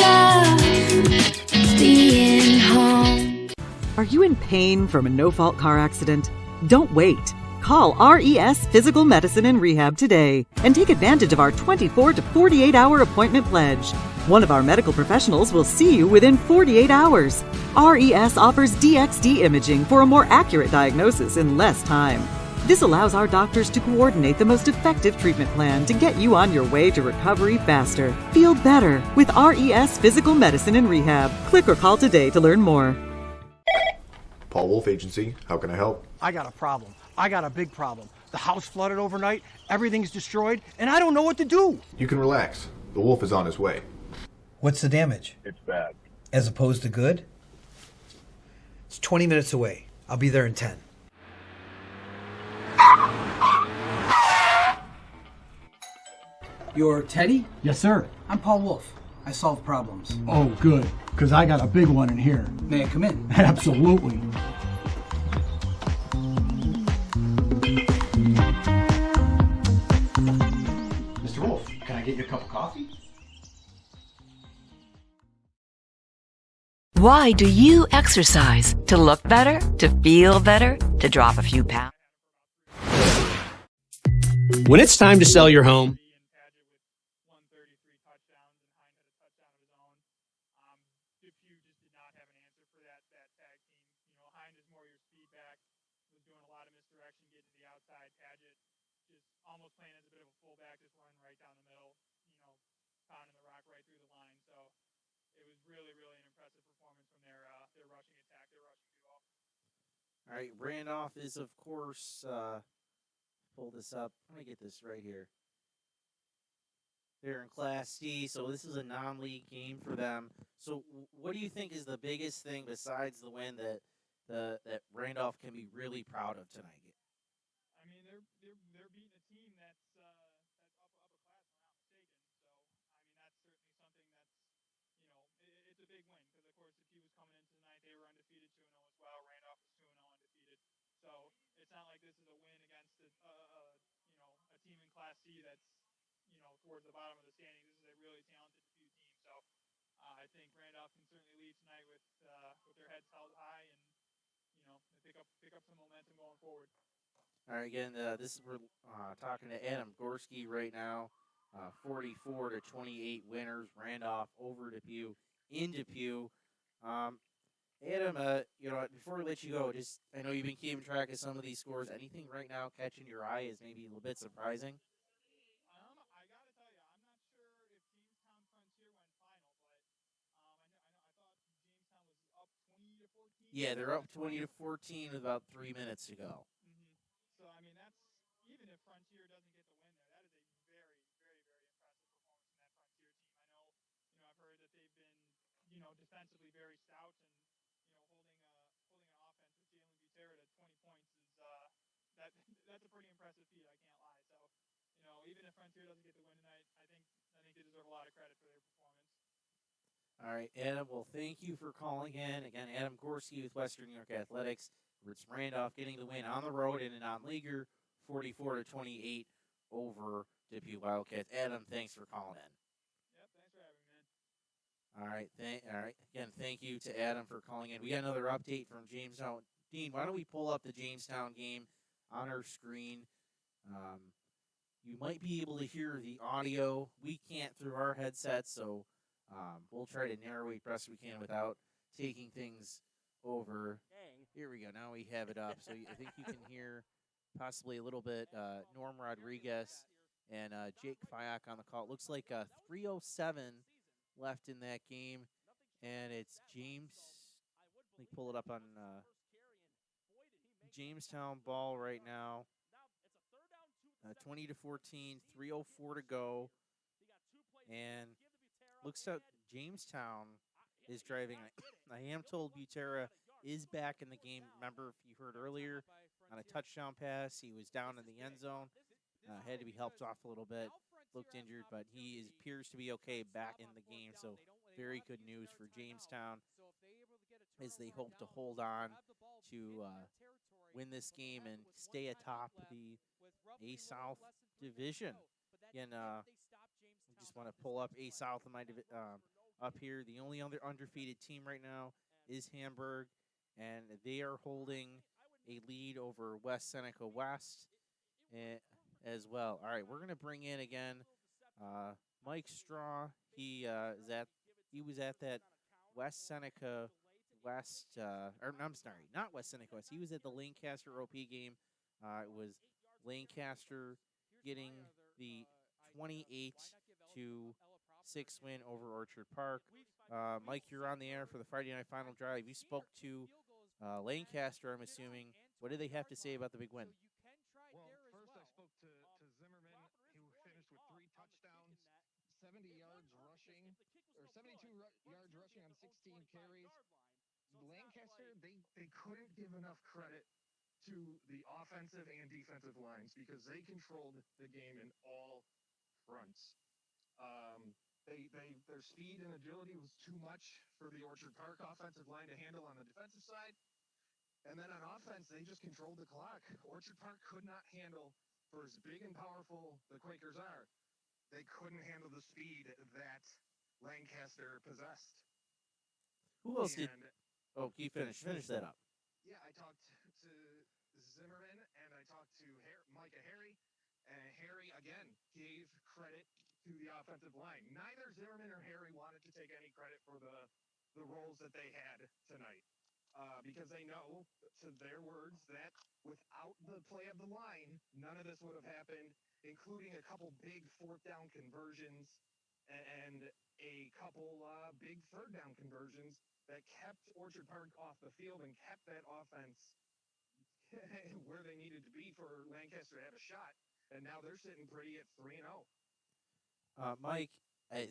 love being home. Are you in pain from a no-fault car accident? Don't wait. Call RES Physical Medicine and Rehab today and take advantage of our 24 to 48-hour appointment pledge. One of our medical professionals will see you within 48 hours. RES offers DXD imaging for a more accurate diagnosis in less time. This allows our doctors to coordinate the most effective treatment plan to get you on your way to recovery faster. Feel better with RES Physical Medicine and Rehab. Click or call today to learn more. Paul Wolf Agency, how can I help? I got a problem. I got a big problem. The house flooded overnight, everything's destroyed, and I don't know what to do. You can relax. The wolf is on his way. What's the damage? It's bad. As opposed to good? It's 20 minutes away. I'll be there in 10. You're Teddy? Yes, sir. I'm Paul Wolf. I solve problems. Oh, good, because I got a big one in here. May I come in? Absolutely. Mr. Wolf, can I get you a cup of coffee? Why do you exercise? To look better? To feel better? To drop a few pounds? When it's time to sell your home, All right, Randolph is, of course, pull this up. Let me get this right here. They're in Class C, so this is a non-league game for them. So what do you think is the biggest thing besides the win that that Randolph can be really proud of tonight? I mean, they're beating a team that's upper class, if I'm not mistaken. So I mean, that's certainly something that's it's a big win because of course the team was coming into tonight, they were undefeated 2-0 as well. Randolph was 2-0 undefeated. So it's not like this is a win against a team in Class C that's towards the bottom of the standings. This is a really talented few team. So I think Randolph can certainly lead tonight with their heads held high and pick up some momentum going forward. All right, again, we're talking to Adam Gorski right now. 44 to 28 winners. Randolph over Depew in Depew. Adam, before we let you go, I know you've been keeping track of some of these scores. Anything right now catching your eye is maybe a little bit surprising? I gotta tell you, I'm not sure if Jamestown Frontier went final, but I thought Jamestown was up 20 to 14. Yeah, they're up 20 to 14 with about 3 minutes to go. So I mean, that's even if Frontier doesn't get the win there, that is a very, very, very impressive performance from that Frontier team. I know, I've heard that they've been, defensively very stout, and holding an offense with Jalen Butera to 20 points is that's a pretty impressive feat. I can't lie. So, even if Frontier doesn't get the win tonight, I think they deserve a lot of credit for their performance. All right, Adam, well, thank you for calling in. Again, Adam Gorski with Western New York Athletics. Rich Randolph getting the win on the road in a non-leaguer, 44 to 28 over Depew Wildcats. Adam, thanks for calling in. Yep, thanks for having me, man. All right. Again, thank you to Adam for calling in. We got another update from Jamestown. Dean, why don't we pull up the Jamestown game on our screen? You might be able to hear the audio. We can't through our headsets, so we'll try to narrow it best we can without taking things over. Here we go. Now we have it up. So I think you can hear possibly a little bit Norm Rodriguez and Jake Fyack on the call. It looks like 3:07 left in that game, and it's James. Let me pull it up on Jamestown ball right now. 20 to 14, 3:04 to go, and looks like Jamestown is driving. I am told Butera is back in the game. Remember, if you heard earlier, on a touchdown pass, he was down in the end zone, had to be helped off a little bit, looked injured, but he appears to be okay back in the game. So very good news for Jamestown as they hope to hold on to win this game and stay atop the A South division. Again, I just want to pull up A South in my up here. The only other undefeated team right now is Hamburg, and they are holding a lead over West Seneca West as well. All right, we're gonna bring in again Mike Straw. He was at that West Seneca West. Or I'm sorry, not West Seneca West. He was at the Lancaster OP game. It was Lancaster getting the 28 to 6 win over Orchard Park. Mike, you're on the air for the Friday Night Final Drive. You spoke to Lancaster, I'm assuming. What did they have to say about the big win? Well, first I spoke to Zimmerman, who finished with 3 touchdowns, 70 yards rushing, or 72 yards rushing on 16 carries. Lancaster, they couldn't give enough credit to the offensive and defensive lines because they controlled the game in all fronts. Their speed and agility was too much for the Orchard Park offensive line to handle on the defensive side. And then on offense, they just controlled the clock. Orchard Park could not handle, for as big and powerful the Quakers are, they couldn't handle the speed that Lancaster possessed. Who else did? Oh, you finish that up. Yeah, I talked to Zimmerman and I talked to Micah Harry, and Harry again gave credit to the offensive line. Neither Zimmerman or Harry wanted to take any credit for the roles that they had tonight. Because they know, to their words, that without the play of the line, none of this would have happened, including a couple big 4th down conversions and a couple big 3rd down conversions that kept Orchard Park off the field and kept that offense where they needed to be for Lancaster to have a shot. And now they're sitting pretty at 3-0. Mike,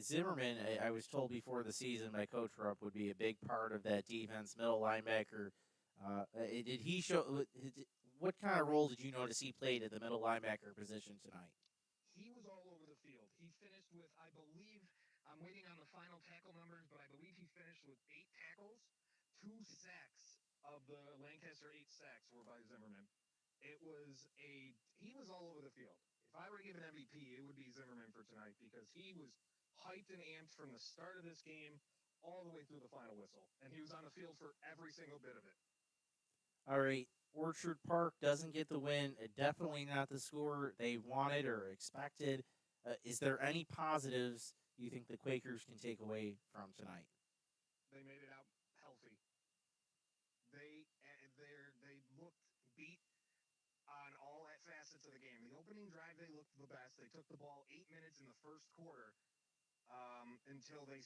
Zimmerman, I was told before the season by Coach Rupp would be a big part of that defense, middle linebacker. Did he show? What kind of role did you notice he played at the middle linebacker position tonight? He was all over the field. He finished with, I believe, I'm waiting on the final tackle numbers, but I believe he finished with 8 tackles. 2 sacks of the Lancaster 8 sacks were by Zimmerman. He was all over the field. If I were to give an MVP, it would be Zimmerman for tonight because he was hyped and amped from the start of this game all the way through the final whistle. And he was on the field for every single bit of it. All right. Orchard Park doesn't get the win. Definitely not the score they wanted or expected. Is there any positives you think the Quakers can take away from tonight? They made it out healthy. They looked beat on all facets of the game. The opening drive, they looked the best. They took the ball 8 minutes in the first quarter until they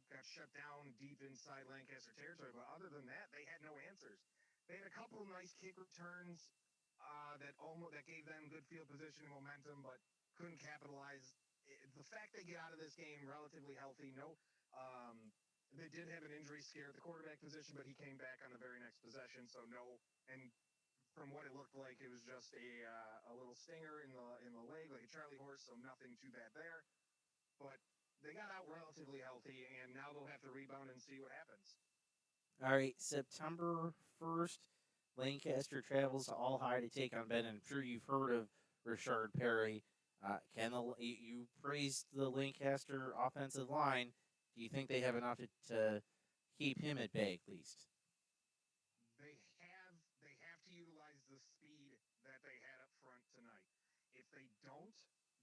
got shut down deep inside Lancaster territory. But other than that, they had no answers. They had a couple of nice kick returns that gave them good field position and momentum, but couldn't capitalize. The fact they get out of this game relatively healthy, they did have an injury scare at the quarterback position, but he came back on the very next possession, so no. And from what it looked like, it was just a little stinger in the leg, like a Charlie horse, so nothing too bad there. But they got out relatively healthy, and now they'll have to rebound and see what happens. All right, September 1st, Lancaster travels to All High to take on Ben. I'm sure you've heard of Richard Perry. You praised the Lancaster offensive line. Do you think they have enough to keep him at bay, at least? They have to utilize the speed that they had up front tonight. If they don't,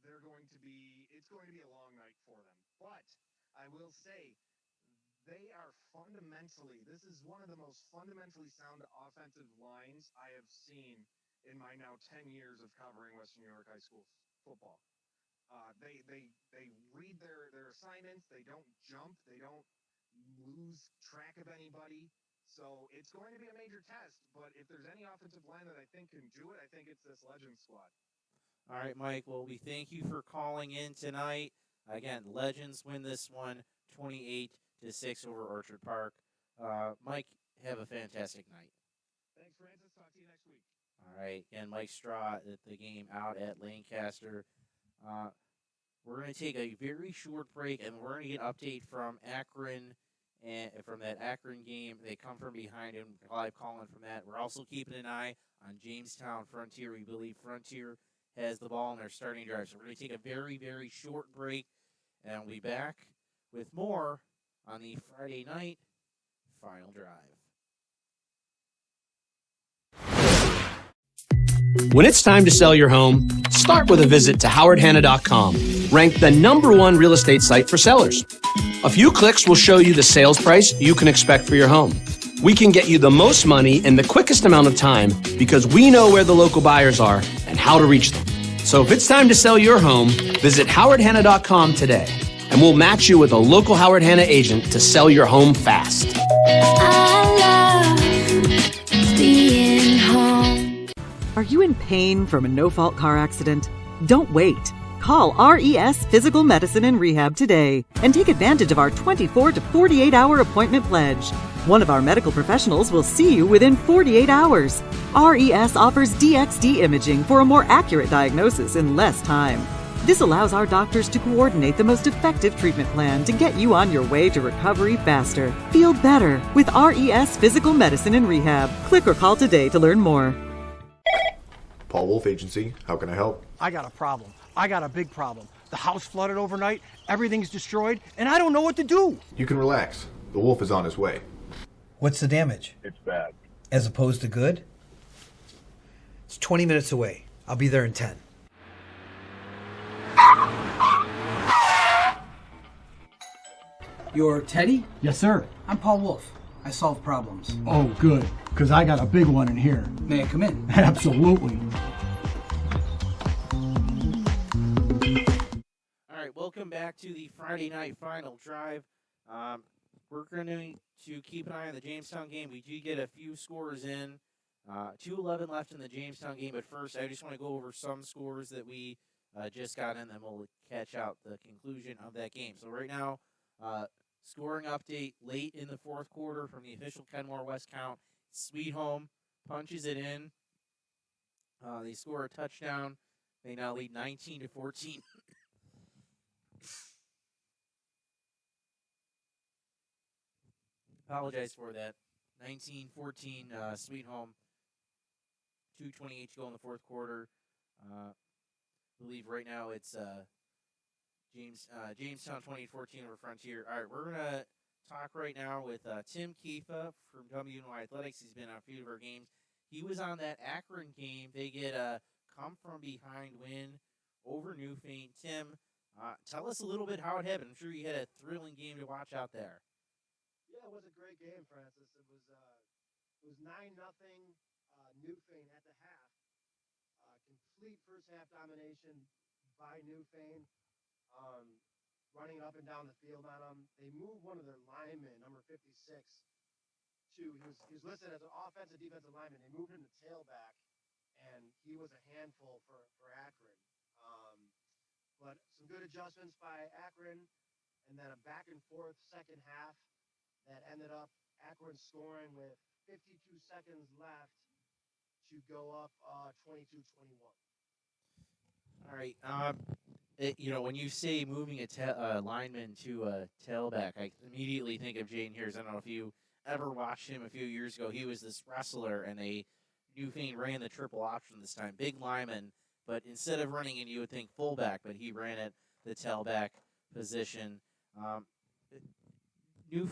it's going to be a long night for them. But I will say, this is one of the most fundamentally sound offensive lines I have seen in my now 10 years of covering Western New York high school football. They read their assignments. They don't jump. They don't lose track of anybody. So it's going to be a major test. But if there's any offensive line that I think can do it, I think it's this Legends squad. All right, Mike. Well, we thank you for calling in tonight. Again, Legends win this one 28-6 over Orchard Park. Mike, have a fantastic night. Thanks, Francis. Talk to you next week. All right. Again, Mike Straw at the game out at Lancaster. We're going to take a very short break, and we're going to get an update from Akron and from that Akron game. They come from behind and live calling from that. We're also keeping an eye on Jamestown Frontier. We believe Frontier has the ball in their starting drive. So we're going to take a very, very short break, and we'll be back with more on the Friday night final drive. When it's time to sell your home, start with a visit to howardhanna.com, ranked the #1 real estate site for sellers. A few clicks will show you the sales price you can expect for your home. We can get you the most money in the quickest amount of time because we know where the local buyers are and how to reach them. So if it's time to sell your home, visit howardhanna.com today, and we'll match you with a local Howard Hanna agent to sell your home fast. I love being home. Are you in pain from a no-fault car accident? Don't wait. Call RES Physical Medicine and Rehab today and take advantage of our 24 to 48-hour appointment pledge. One of our medical professionals will see you within 48 hours. RES offers DXD imaging for a more accurate diagnosis in less time. This allows our doctors to coordinate the most effective treatment plan to get you on your way to recovery faster. Feel better with RES Physical Medicine and Rehab. Click or call today to learn more. Paul Wolf Agency, how can I help? I got a problem. I got a big problem. The house flooded overnight, everything's destroyed, and I don't know what to do. You can relax. The wolf is on his way. What's the damage? It's bad. As opposed to good? It's 20 minutes away. I'll be there in 10. You're Teddy? Yes, sir. I'm Paul Wolf. I solve problems. Oh, good, because I got a big one in here. May I come in? Absolutely. All right, welcome back to the Friday night final drive. We're going to keep an eye on the Jamestown game. We do get a few scores in. 2:11 left in the Jamestown game. But first, I just want to go over some scores that we just got in, then we'll catch out the conclusion of that game. So right now, scoring update late in the fourth quarter from the official Kenmore West count. Sweet Home punches it in. They score a touchdown. They now lead 19-14. Apologize for that. 19-14, Sweet Home. 2:28 to go in the fourth quarter. I believe right now it's Jamestown 2014 over Frontier. All right, we're going to talk right now with Tim Kiefa from WNY Athletics. He's been on a few of our games. He was on that Akron game. They get a come-from-behind win over Newfane. Tim, tell us a little bit how it happened. I'm sure you had a thrilling game to watch out there. Yeah, it was a great game, Francis. It was 9-0 Newfane at the half. Complete first half domination by Newfane. Running up and down the field on them. They moved one of their linemen, number 56, he was listed as an offensive defensive lineman. They moved him to tailback, and he was a handful for Akron. But some good adjustments by Akron, and then a back and forth second half that ended up Akron scoring with 52 seconds left to go up 22-21. All right. When you say moving a lineman to a tailback, I immediately think of Jaden Hears. I don't know if you ever watched him a few years ago. He was this wrestler, and Newfane ran the triple option this time. Big lineman, but instead of running in, you would think fullback, but he ran at the tailback position.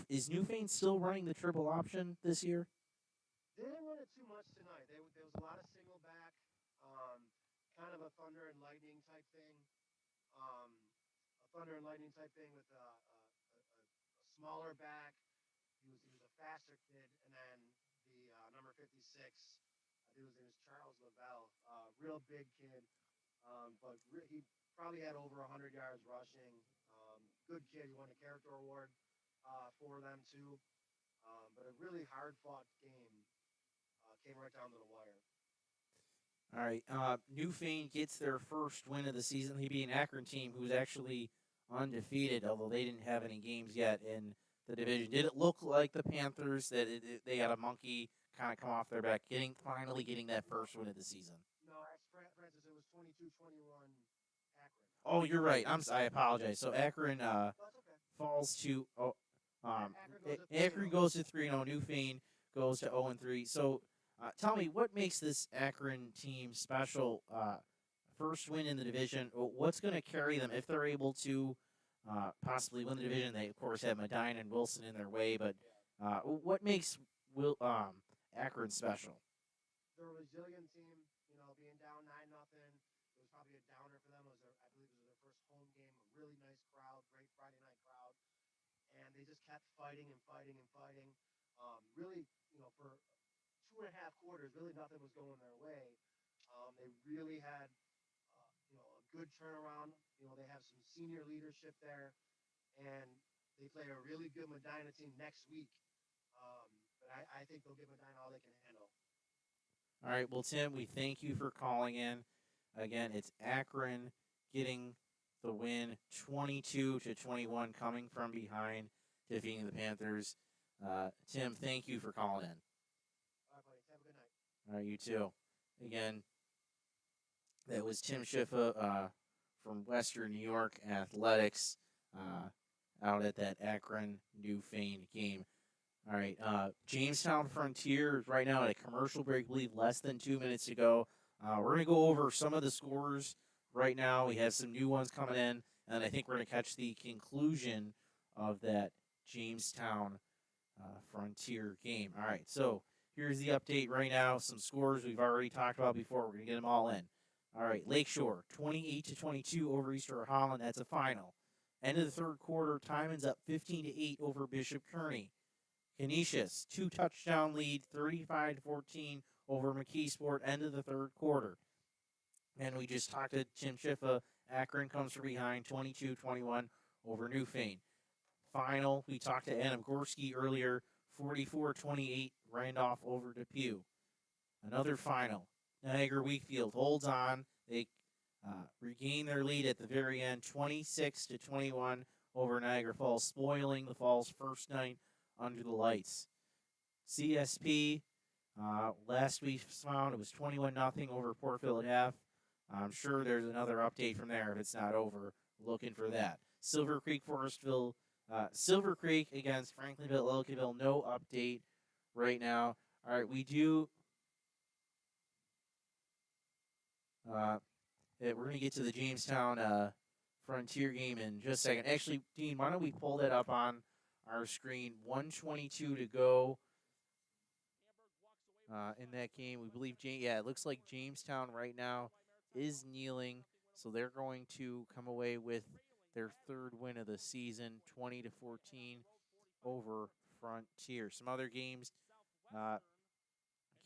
Is Newfane still running the triple option this year? They didn't run it too much tonight. There was a lot of single back, kind of a thunder and lightning type thing. With a smaller back. He was a faster kid, and then the number 56, his name was Charles Lavelle, real big kid, but he probably had over 100 yards rushing. Good kid. He won a character award for them too. But a really hard fought game. Came right down to the wire. All right. Newfane gets their first win of the season. He beat an Akron team who's actually undefeated, although they didn't have any games yet in the division. Did it look like the Panthers that they had a monkey kind of come off their back, finally getting that first win of the season? No, Francis, it was 22-21 Akron. Oh, you're right. I apologize. So Akron falls to Akron goes to 3-0. Newfane goes to 0-3. So tell me, what makes this Akron team special? First win in the division. What's going to carry them if they're able to possibly win the division? They, of course, have Medina and Wilson in their way, but what makes Akron special? They're a resilient team, being down 9-0. It was probably a downer for them. I believe it was their first home game, a really nice crowd, great Friday night crowd. And they just kept fighting and fighting and fighting. Really, for 2.5 quarters, really nothing was going their way. They really had, a good turnaround. They have some senior leadership there, and they play a really good Medina team next week. But I think they'll give Medina all they can handle. All right, well, Tim, we thank you for calling in. Again, it's Akron getting the win, 22-21, coming from behind, defeating the Panthers. Tim, thank you for calling in. All right, buddy. Have a good night. All right, you too. Again, that was Tim Schiffa from Western New York Athletics out at that Akron Newfane game. All right, Jamestown Frontier is right now at a commercial break, I believe less than 2 minutes to go. We're going to go over some of the scores right now. We have some new ones coming in, and I think we're going to catch the conclusion of that Jamestown Frontier game. All right, so here's the update right now. Some scores we've already talked about before. We're going to get them all in. All right, Lakeshore, 28-22 over Easter Holland. That's a final. End of the third quarter, Timon's up 15-8 over Bishop Kearney. Canisius, 2-touchdown lead, 35-14 over McKeesport. End of the third quarter. And we just talked to Tim Schiffa. Akron comes from behind, 22-21 over Newfane. Final, we talked to Adam Gorski earlier, 44-28, Randolph over Depew. Another final, Niagara Wakefield holds on. They regain their lead at the very end, 26-21 over Niagara Falls, spoiling the Falls' first night under the lights. CSP, last we found it was 21-0 over Port Phillip F. I'm sure there's another update from there if it's not over. Looking for that. Silver Creek Forestville, Silver Creek against Franklinville Ellicottville. No update right now. All right, we do. We're going to get to the Jamestown Frontier game in just a second. Actually, Dean, why don't we pull that up on our screen? 1:22 to go in that game. We believe, it looks like Jamestown right now is kneeling. So they're going to come away with their third win of the season, 20-14 over Frontier. Some other games,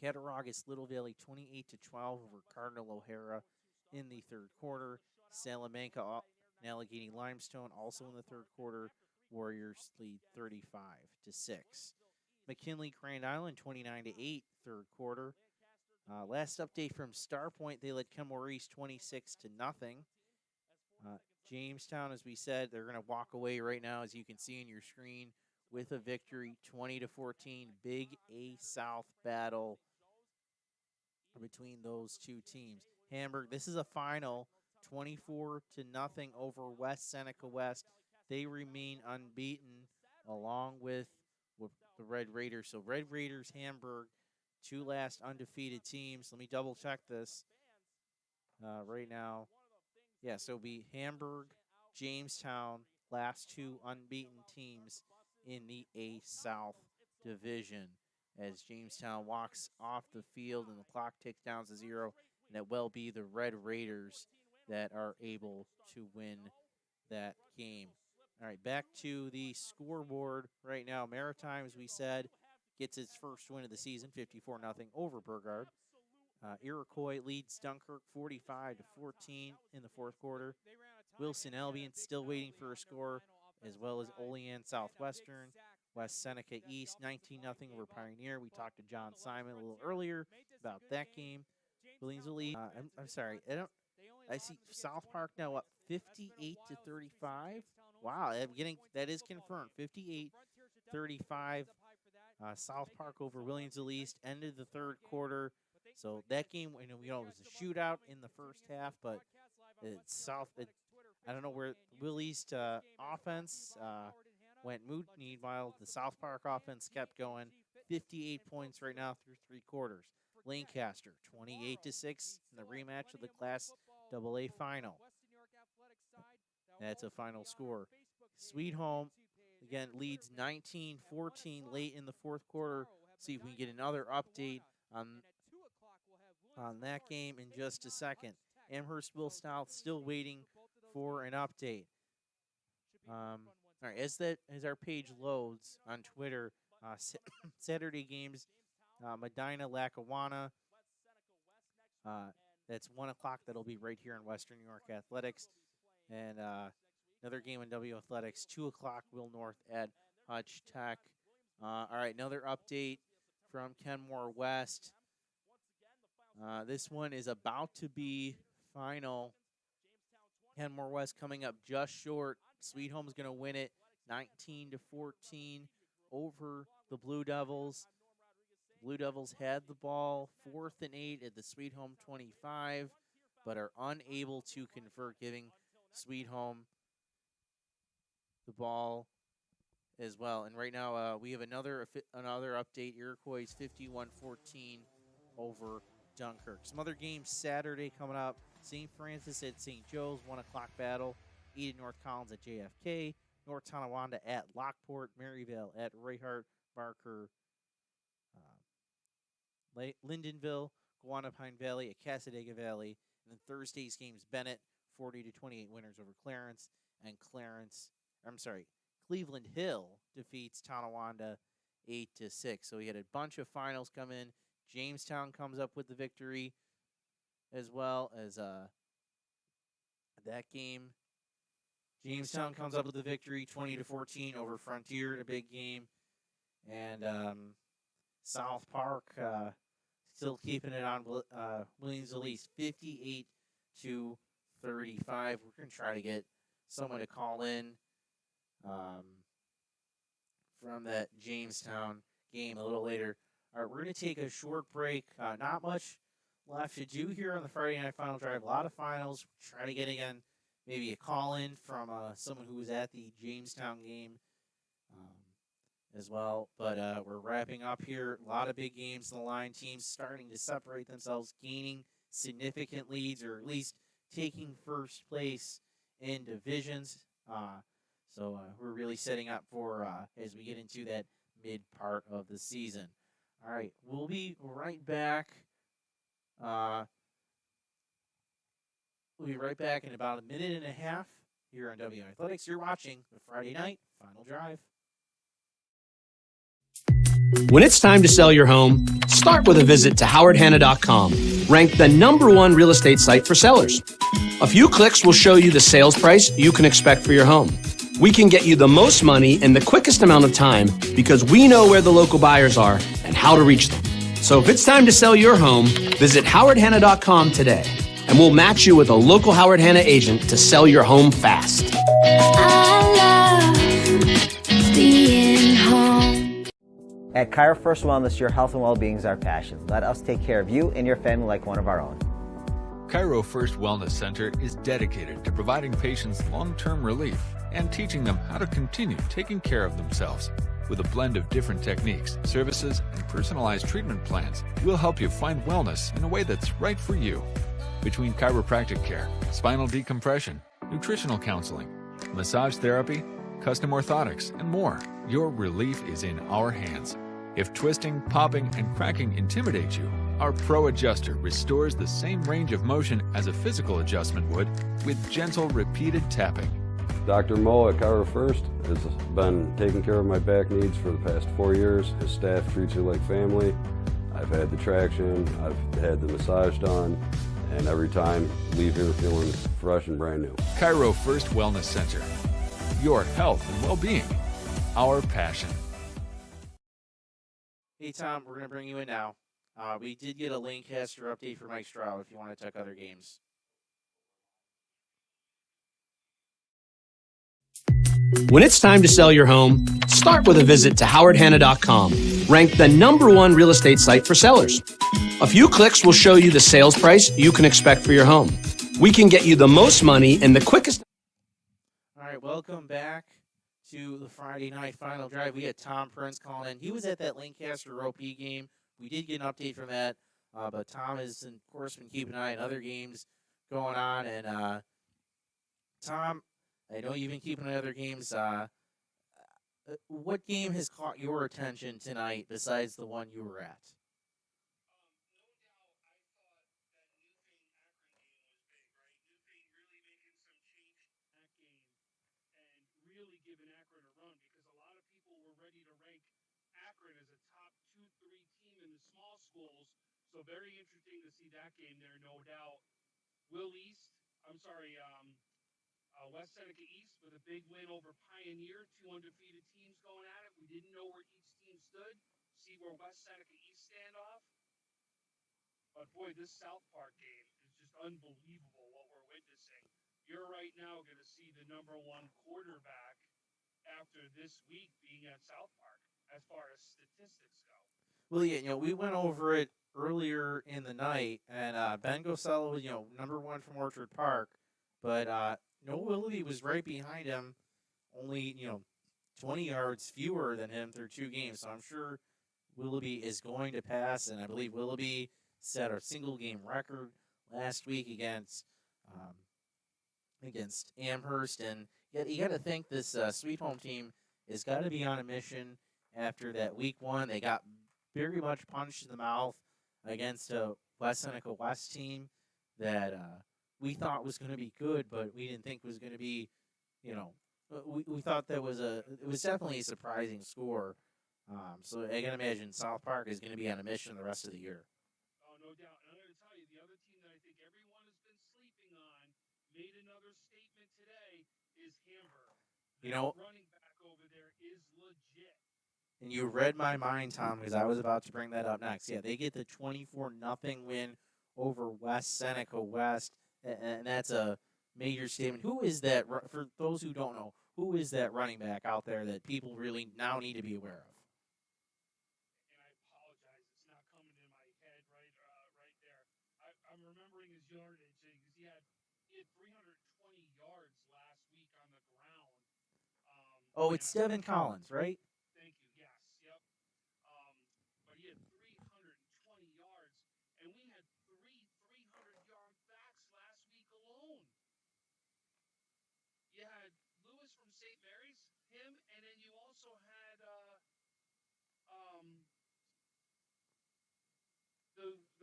Cattaraugus Little Valley 28-12 over Cardinal O'Hara in the third quarter. Salamanca and Allegheny Limestone also in the third quarter. Warriors lead 35-6. McKinley Grand Island 29-8 third quarter. Last update from Star Point, they led Kenmore East 26-0. Jamestown, as we said, they're going to walk away right now, as you can see on your screen, with a victory, 20-14. Big A South battle between those two teams. Hamburg, this is a final, 24-0 over West Seneca West. They remain unbeaten, along with the Red Raiders. So Red Raiders, Hamburg, two last undefeated teams. Let me double check this right now. Yeah, so it'll be Hamburg, Jamestown, last two unbeaten teams in the A South division, as Jamestown walks off the field and the clock ticks down to 0, and it will be the Red Raiders that are able to win that game. All right, back to the scoreboard right now. Maritime, as we said, gets its first win of the season, 54-0 over Burgard. Iroquois leads Dunkirk 45-14 in the fourth quarter. Wilson Albion still waiting for a score, as well as Olean Southwestern. West Seneca East 19-0 over Pioneer. We talked to John Simon a little earlier about that game. Williams-Lee, I'm sorry, I see South Park now up 58-35. Wow, that is confirmed. 58-35. South Park over Williams-Lee East ended the third quarter. So that game, it was a shootout in the first half, but I don't know where Will East offense went moot. Meanwhile, the South Park offense kept going. 58 points right now through three quarters. Lancaster 28-6 in the rematch of the Class AA final. That's a final score. Sweet Home again leads 19-14 late in the fourth quarter. See if we can get another update on that game in just a second. Amherst Will South still waiting for an update. All right, as our page loads on Twitter, Saturday games, Medina Lackawanna. That's 1 o'clock. That'll be right here in Western New York Athletics. And another game in W Athletics, 2 o'clock, Will North at Hutch Tech. All right, another update from Kenmore West. This one is about to be final. Kenmore West coming up just short. Sweet Home's going to win it 19-14 over the Blue Devils. Blue Devils had the ball 4th and 8 at the Sweet Home 25, but are unable to convert, giving Sweet Home the ball as well. And right now we have another update. Iroquois is 51-14 over Dunkirk. Some other games Saturday coming up. St. Francis at St. Joe's, 1 o'clock battle. Eden North Collins at JFK. North Tonawanda at Lockport. Maryvale at Rayhart. Barker, Lindenville. Guana Pine Valley at Casadega Valley. And then Thursday's games, Bennett, 40-28 winners over Clarence. And Cleveland Hill defeats Tonawanda 8-6. So we had a bunch of finals come in. Jamestown comes up with the victory, as well as that game. Jamestown comes up with the victory, 20-14 over Frontier, a big game. And South Park still keeping it on Williams-Lee East, 58-35. We're going to try to get someone to call in from that Jamestown game a little later. All right, we're going to take a short break. Not much left to do here on the Friday Night Final Drive. A lot of finals. Try to get, again, maybe a call-in from someone who was at the Jamestown game as well. But we're wrapping up here. A lot of big games on the line. Teams starting to separate themselves, gaining significant leads, or at least taking first place in divisions. So we're really setting up for as we get into that mid part of the season. All right, we'll be right back We'll be right back in about a minute and a half here on W Athletics. You're watching the Friday Night Final Drive. When it's time to sell your home, start with a visit to howardhanna.com, ranked the #1 real estate site for sellers. A few clicks will show you the sales price you can expect for your home. We can get you the most money in the quickest amount of time because we know where the local buyers are and how to reach them. So if it's time to sell your home, visit howardhanna.com today, and we'll match you with a local Howard Hanna agent to sell your home fast. I love being home. At Cairo First Wellness, your health and well-being is our passion. Let us take care of you and your family like one of our own. Cairo First Wellness Center is dedicated to providing patients long-term relief and teaching them how to continue taking care of themselves. With a blend of different techniques, services, and personalized treatment plans, we'll help you find wellness in a way that's right for you. Between chiropractic care, spinal decompression, nutritional counseling, massage therapy, custom orthotics, and more, your relief is in our hands. If twisting, popping, and cracking intimidate you, our Pro Adjuster restores the same range of motion as a physical adjustment would with gentle, repeated tapping. Dr. Mo at Cairo First has been taking care of my back needs for the past 4 years. His staff treats you like family. I've had the traction, I've had the massage done, and every time leave here feeling fresh and brand new. Cairo First Wellness Center. Your health and well-being. Our passion. Hey, Tom, we're going to bring you in now. We did get a Lancaster update for Mike Stroud if you want to check other games. When it's time to sell your home, start with a visit to howardhanna.com, ranked the #1 real estate site for sellers. A few clicks will show you the sales price you can expect for your home. We can get you the most money in the quickest. All right, welcome back to the Friday Night Final Drive. We had Tom Prince calling in. He was at that Lancaster OP game. We did get an update from that, but Tom has, of course, been keeping an eye on other games going on. And, Tom, I know you've been keeping an eye on other games. What game has caught your attention tonight besides the one you were at? Really giving Akron a run because a lot of people were ready to rank Akron as a top 2-3 team in the small schools. So very interesting to see that game there, no doubt. West Seneca East with a big win over Pioneer, 2 undefeated teams going at it. We didn't know where each team stood. See where West Seneca East stand off. But boy, this South Park game is just unbelievable what we're witnessing. You're right now going to see the #1 quarterback after this week being at South Park as far as statistics go. Well, yeah, we went over it earlier in the night, and Ben Gosella was, #1 from Orchard Park, but Noah Willoughby was right behind him, only, 20 yards fewer than him through 2 games. So I'm sure Willoughby is going to pass, and I believe Willoughby set a single-game record last week against Amherst. And you got to think this Sweet Home team has got to be on a mission after that week 1. They got very much punched in the mouth against a West Seneca West team that we thought was going to be good, but we didn't think was going to be, we thought it was definitely a surprising score. So I can imagine South Park is going to be on a mission the rest of the year. Oh, no doubt. And I'm going to tell you, the other team that I think everyone has been sleeping on made another statement today is Hamburg. Running back over there is legit. And you read my mind, Tom, because I was about to bring that up next. Yeah, they get the 24-0 win over West Seneca West, and that's a major statement. Who is that, for those who don't know, who is that running back out there that people really now need to be aware of? And I apologize, it's not coming in my head right there. I'm remembering his yardage because he had 320 yards last week on the ground. It's Devin Collins, right? Thank you. Yes. Yep. But he had 320 yards, and we had 300-yard backs last week alone. You had Lewis from St. Mary's, him, and then you also had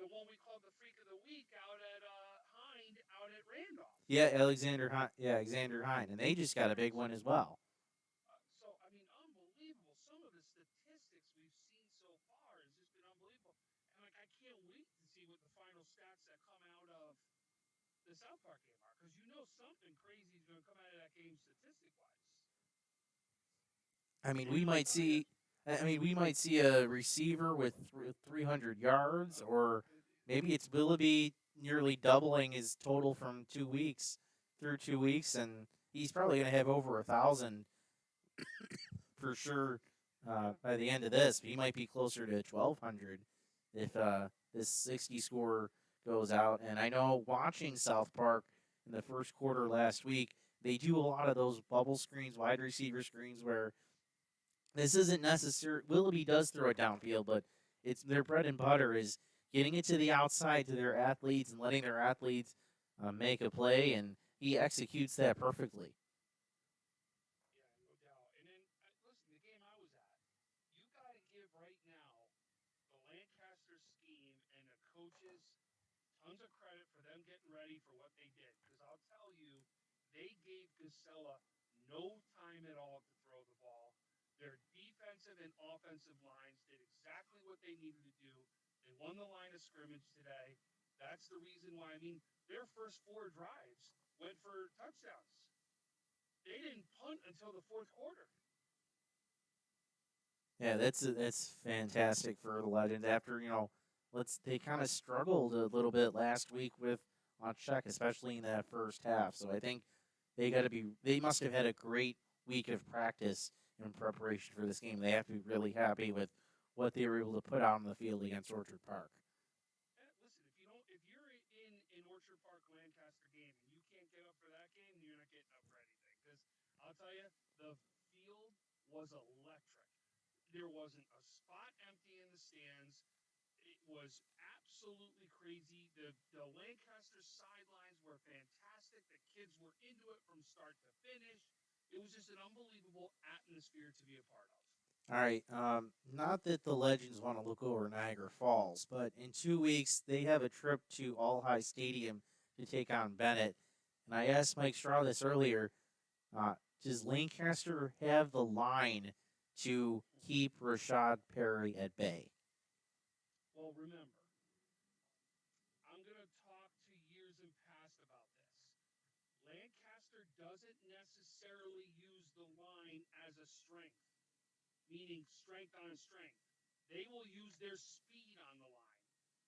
the one we called the Freak of the Week out at Hind, out at Randolph. Yeah, Alexander Hine, and they just got a big one as well. So I mean, unbelievable. Some of the statistics we've seen so far has just been unbelievable. And like, I can't wait to see what the final stats that come out of the South Park game are, because you know something crazy is going to come out of that game statistic wise. I mean, we might see. I mean, we might see a receiver with 300 yards, or maybe it's Willoughby nearly doubling his total from 2 weeks through 2 weeks, and he's probably going to have over 1,000 for sure by the end of this. He might be closer to 1,200 if this 60 score goes out. And I know watching South Park in the first quarter last week, they do a lot of those bubble screens, wide receiver screens, where this isn't necessary. Willoughby does throw it downfield, but it's their bread and butter is getting it to the outside to their athletes and letting their athletes make a play, and he executes that perfectly. Yeah, no doubt. And then, listen, the game I was at, you got to give right now the Lancaster scheme and the coaches tons of credit for them getting ready for what they did. Because I'll tell you, they gave Casella no time at all to throw the ball. Their defensive and offensive lines did exactly what they needed to do. They won the line of scrimmage today. That's the reason why. I mean, their first 4 drives went for touchdowns. They didn't punt until the fourth quarter. Yeah, that's fantastic for the Legends. After they kind of struggled a little bit last week with on check, especially in that first half. So I think they must have had a great week of practice in preparation for this game. They have to be really happy with what they were able to put out on the field against Orchard Park. Listen, if you're in Orchard Park Lancaster game and you can't get up for that game, you're not getting up for anything. Because I'll tell you, the field was electric. There wasn't a spot empty in the stands. It was absolutely crazy. The Lancaster sidelines were fantastic. The kids were into it from start to finish. It was just an unbelievable atmosphere to be a part of. All right. Not that the Legends want to look over Niagara Falls, but in 2 weeks they have a trip to All High Stadium to take on Bennett. And I asked Mike Straw this earlier. Does Lancaster have the line to keep Rashad Perry at bay? Well, remember, I'm going to talk to years in past about this. Lancaster doesn't necessarily use the line as a strength, meaning strength on strength. They will use their speed on the line.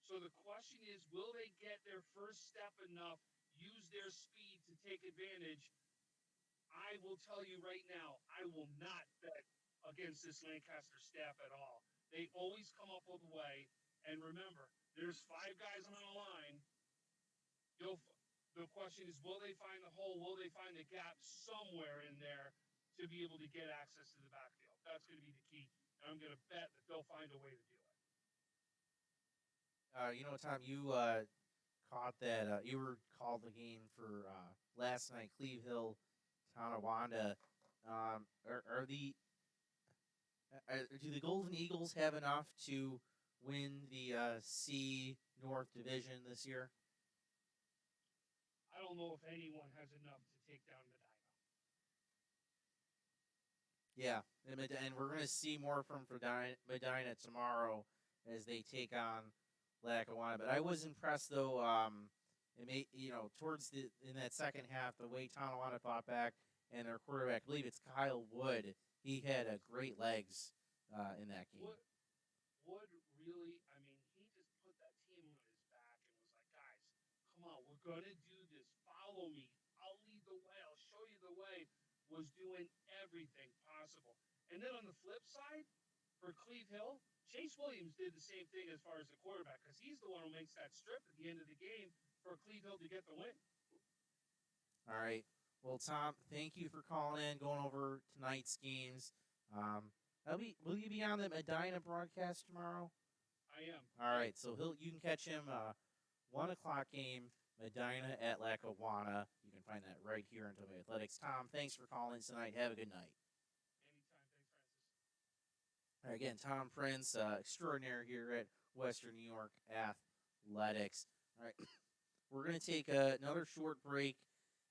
So the question is, will they get their first step enough, use their speed to take advantage? I will tell you right now, I will not bet against this Lancaster staff at all. They always come up with a way. And remember, there's 5 guys on the line. The question is, will they find the hole? Will they find the gap somewhere in there to be able to get access to the backfield? That's going to be the key. And I'm going to bet that they'll find a way to do it. Tom, you caught that. You were called the game for last night, Cleve Hill, Tonawanda. Do the Golden Eagles have enough to win the C North Division this year? I don't know if anyone has enough to take down Medina. Yeah, and we're going to see more from Medina tomorrow as they take on Lackawanna. But I was impressed, though. Towards in that second half, the way Tonawanda fought back and their quarterback, I believe it's Kyle Wood. He had great legs in that game. Wood really, he just put that team on his back and was like, guys, come on, we're going to do this. Follow me. I'll lead the way. I'll show you the way. Was doing everything possible. And then on the flip side, for Cleve Hill, Chase Williams did the same thing as far as the quarterback, because he's the one who makes that strip at the end of the game for Cleve Hill to get the win. All right. Well, Tom, thank you for calling in, going over tonight's games. Will you be on the Medina broadcast tomorrow? I am. All right. So you can catch him 1 o'clock game, Medina at Lackawanna. You can find that right here on Toby Athletics. Tom, thanks for calling tonight. Have a good night. Anytime. Thanks, Francis. All right, again, Tom Prince, extraordinaire here at Western New York Athletics. All right. we're going to take another short break,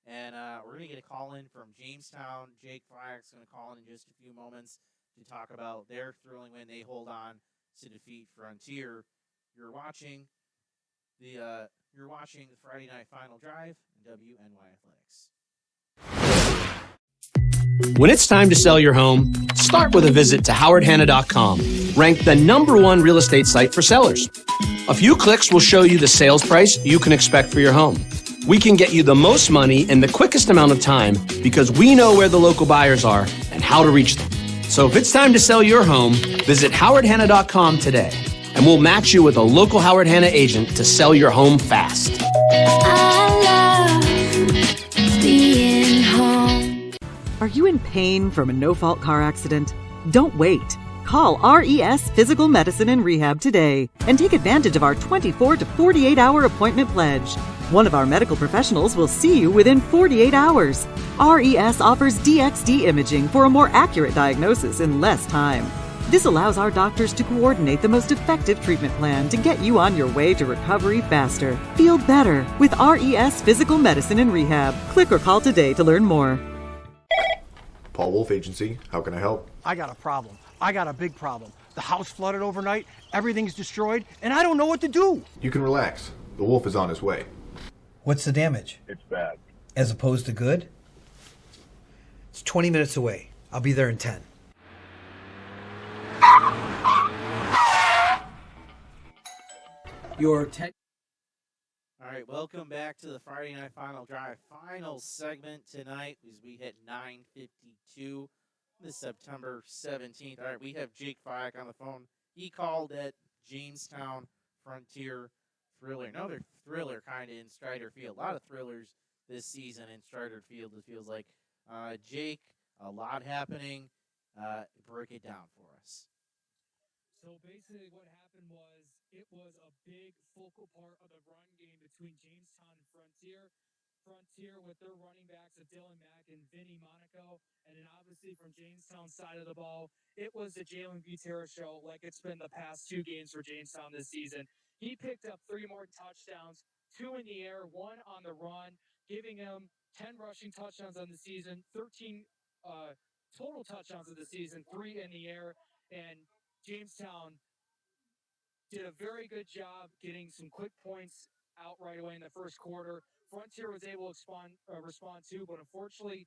and we're going to get a call in from Jamestown. Jake Flack's going to call in just a few moments to talk about their thrilling win. They hold on to defeat Frontier. You're watching the Friday Night Final Drive on WNY Athletics. When it's time to sell your home, start with a visit to howardhanna.com, ranked the #1 real estate site for sellers. A few clicks will show you the sales price you can expect for your home. We can get you the most money in the quickest amount of time because we know where the local buyers are and how to reach them. So if it's time to sell your home, visit howardhanna.com today, and we'll match you with a local Howard Hanna agent to sell your home fast. I love being home. Are you in pain from a no-fault car accident? Don't wait. Call RES Physical Medicine and Rehab today and take advantage of our 24 to 48-hour appointment pledge. One of our medical professionals will see you within 48 hours. RES offers DXD imaging for a more accurate diagnosis in less time. This allows our doctors to coordinate the most effective treatment plan to get you on your way to recovery faster. Feel better with RES Physical Medicine and Rehab. Click or call today to learn more. Paul Wolf Agency, how can I help? I got a problem. I got a big problem. The house flooded overnight, everything's destroyed, and I don't know what to do. You can relax. The wolf is on his way. What's the damage? It's bad. As opposed to good? It's 20 minutes away. I'll be there in 10. Your All right, welcome back to the Friday Night Final Drive final segment tonight as we hit 9:52 this September 17th. All right, we have Jake Flack on the phone. He called at Jamestown Frontier Thriller. Another thriller kind of in Strider Field. A lot of thrillers this season in Strider Field, it feels like. Jake, a lot happening. Break it down for us. So basically what happened was it was a big focal part of the run game between Jamestown and Frontier. Frontier with their running backs of Dylan Mack and Vinny Monaco. And then obviously from Jamestown's side of the ball, it was the Jalen Butera show like it's been the past 2 games for Jamestown this season. He picked up 3 more touchdowns, 2 in the air, 1 on the run, giving him 10 rushing touchdowns on the season, 13 total touchdowns of the season, 3 in the air. And Jamestown did a very good job getting some quick points out right away in the first quarter. Frontier was able to respond too, but unfortunately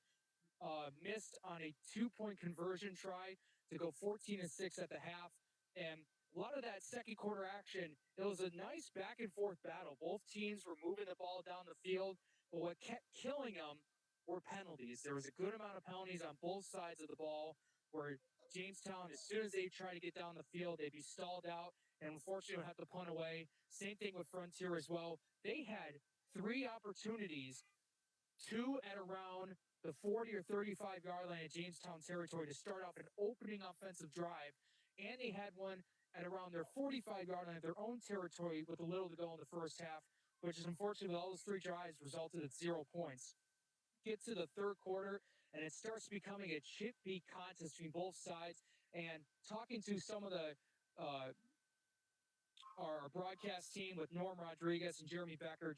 missed on a 2-point conversion try to go 14-6 at the half. And a lot of that second quarter action, it was a nice back and forth battle. Both teams were moving the ball down the field, but what kept killing them were penalties. There was a good amount of penalties on both sides of the ball where Jamestown, as soon as they try to get down the field, they'd be stalled out and unfortunately would have to punt away. Same thing with Frontier as well. They had 3 opportunities, 2 at around the 40 or 35-yard line at Jamestown territory to start off an opening offensive drive, and they had one at around their 45-yard line of their own territory with a little to go in the first half, which is unfortunately with all those 3 drives resulted in 0 points. Get to the third quarter, and it starts becoming a chip beat contest between both sides. And talking to some of the our broadcast team with Norm Rodriguez and Jeremy Becker,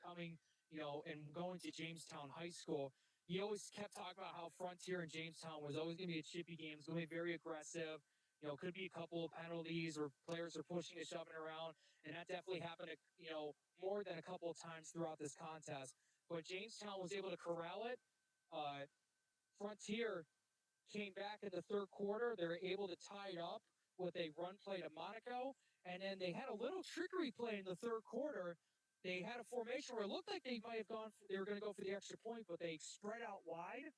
coming, and going to Jamestown High School, he always kept talking about how Frontier and Jamestown was always going to be a chippy game. It's going to be very aggressive. Could be a couple of penalties or players are pushing and shoving around, and that definitely happened, more than a couple of times throughout this contest. But Jamestown was able to corral it. Frontier came back in the third quarter. They were able to tie it up with a run play to Monaco, and then they had a little trickery play in the third quarter. They had a formation where it looked like they might have they were going to go for the extra point, but they spread out wide,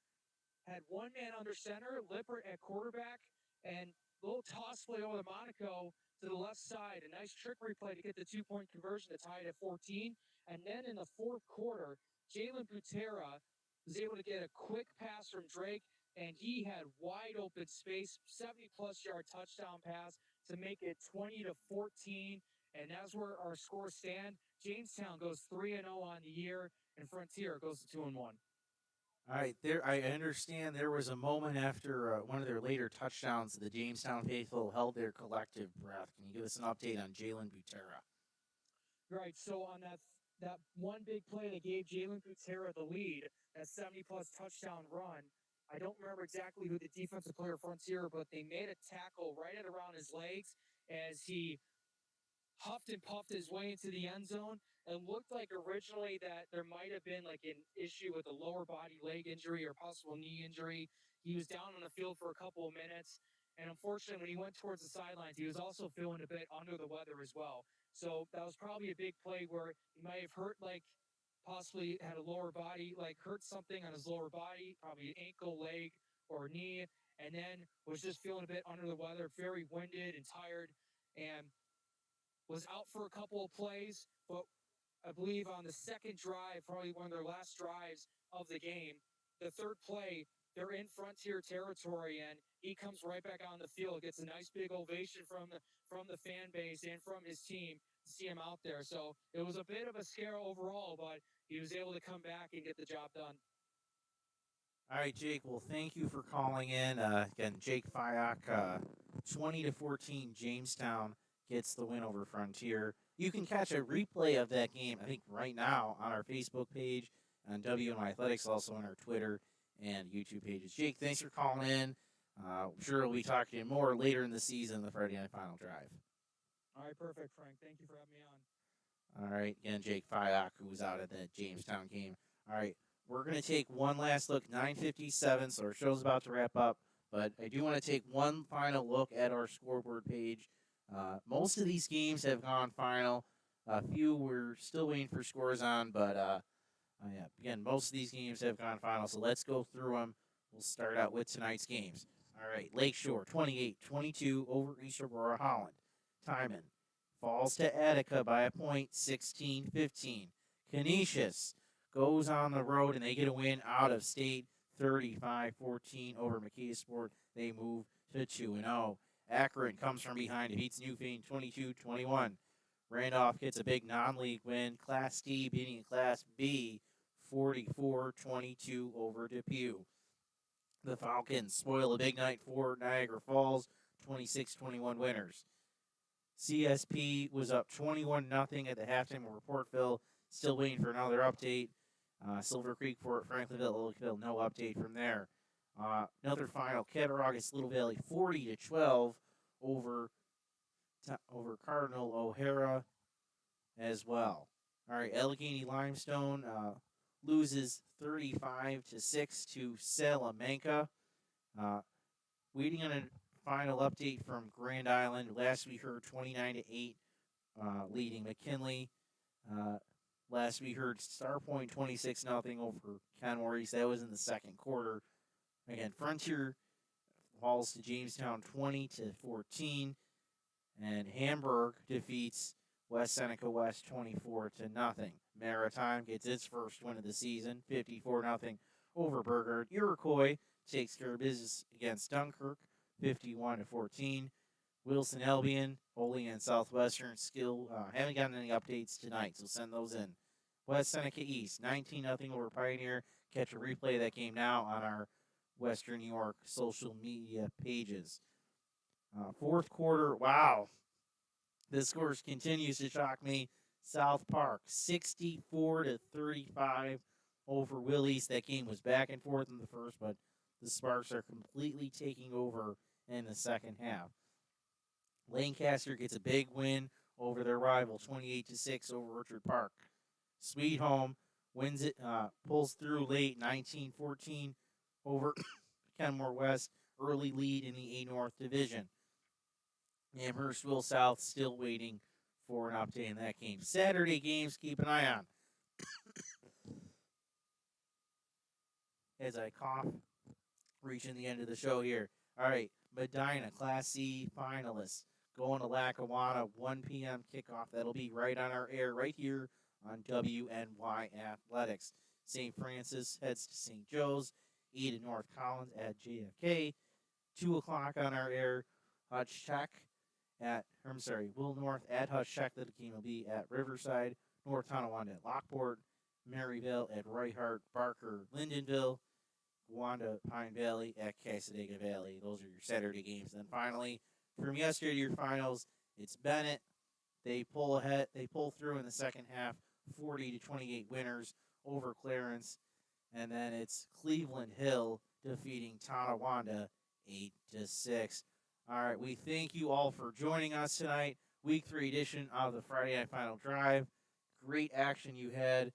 had one man under center, Lippert at quarterback, and a little toss play over to Monaco to the left side. A nice trickery play to get the 2-point conversion to tie it at 14. And then in the fourth quarter, Jalen Butera was able to get a quick pass from Drake, and he had wide open space, 70-plus yard touchdown pass to make it 20-14. And that's where our scores stand. Jamestown goes 3-0 on the year, and Frontier goes to 2-1. All right, I understand there was a moment after one of their later touchdowns the Jamestown faithful held their collective breath. Can you give us an update on Jalen Butera? Right, so on that one big play that gave Jalen Gutierrez the lead, that 70-plus touchdown run. I don't remember exactly who the defensive player Frontier, but they made a tackle right at around his legs as he huffed and puffed his way into the end zone. It looked like originally that there might have been like an issue with a lower body leg injury or possible knee injury. He was down on the field for a couple of minutes. And unfortunately, when he went towards the sidelines, he was also feeling a bit under the weather as well. So that was probably a big play where he might have hurt, like possibly had a lower body, like hurt something on his lower body, probably ankle, leg, or knee, and then was just feeling a bit under the weather, very winded and tired, and was out for a couple of plays. But I believe on the second drive, probably one of their last drives of the game, the third play, they're in Frontier territory, and he comes right back on the field, gets a nice big ovation from the fan base and from his team to see him out there. So it was a bit of a scare overall, but he was able to come back and get the job done. All right, Jake. Well, thank you for calling in. Again, Jake Fyock, 20-14, Jamestown gets the win over Frontier. You can catch a replay of that game, I think, right now on our Facebook page, on WNY Athletics, also on our Twitter and YouTube pages. Jake, thanks for calling in. I'm sure we'll be talking to you more later in the season, the Friday Night Final Drive. All right, perfect, Frank. Thank you for having me on. All right, again, Jake Fyock, who was out at that Jamestown game. All right, we're going to take one last look, 9:57, so our show's about to wrap up, but I do want to take one final look at our scoreboard page. Most of these games have gone final. A few we're still waiting for scores on, but yeah, again, most of these games have gone final, so let's go through them. We'll start out with tonight's games. All right, Lakeshore, 28-22 over East Aurora Holland. Timon falls to Attica by a point, 16-15. Canisius goes on the road, and they get a win out of state, 35-14 over McKeesport. They move to 2-0. Akron comes from behind, defeats Newfane 22-21. Randolph gets a big non-league win. Class D beating Class B 44-22 over Depew. The Falcons spoil a big night for Niagara Falls, 26-21 winners. CSP was up 21-0 at the halftime over Portville. Still waiting for another update. Silver Creek, Fort Franklinville, Oakville, no update from there. Another final, Cattaraugus, Little Valley, 40-12 over Cardinal O'Hara as well. All right, Allegheny Limestone loses 35-6 to Salamanca. Waiting on a final update from Grand Island. Last we heard 29-8 leading McKinley. Last we heard Starpoint 26-0 over Kenmore East. That was in the second quarter. Again, Frontier falls to Jamestown 20-14, and Hamburg defeats West Seneca West 24-0. Maritime gets its first win of the season, 54-0 over Burgard. Iroquois takes care of business against Dunkirk, 51-14. Wilson Albion, Olean Southwestern still haven't gotten any updates tonight, so send those in. West Seneca East, 19-0 over Pioneer. Catch a replay of that game now on our Western New York social media pages. Fourth quarter, wow. This score continues to shock me. South Park, 64-35 over Willys. That game was back and forth in the first, but the Sparks are completely taking over in the second half. Lancaster gets a big win over their rival, 28-6 over Orchard Park. Sweet Home wins it, pulls through late, 19-14 over Kenmore West. Early lead in the A North Division. Amherstwell South still waiting for an update in that game. Saturday games, keep an eye on. As I cough, reaching the end of the show here. All right, Medina, Class C finalists, going to Lackawanna, 1 p.m. kickoff. That'll be right on our air, right here on WNY Athletics. St. Francis heads to St. Joe's, Eden North Collins at JFK, 2 o'clock on our air. Will North at Hutchcheck. The game will be at Riverside, North Tonawanda at Lockport, Maryville at Reichardt, Barker, Lindenville, Wanda, Pine Valley at Casadega Valley. Those are your Saturday games. Then finally, from yesterday to your finals, it's Bennett. They pull ahead. They pull through in the second half 40-28 winners over Clarence. And then it's Cleveland Hill defeating Tonawanda 8-6. All right, we thank you all for joining us tonight. Week 3 edition of the Friday Night Final Drive. Great action you had.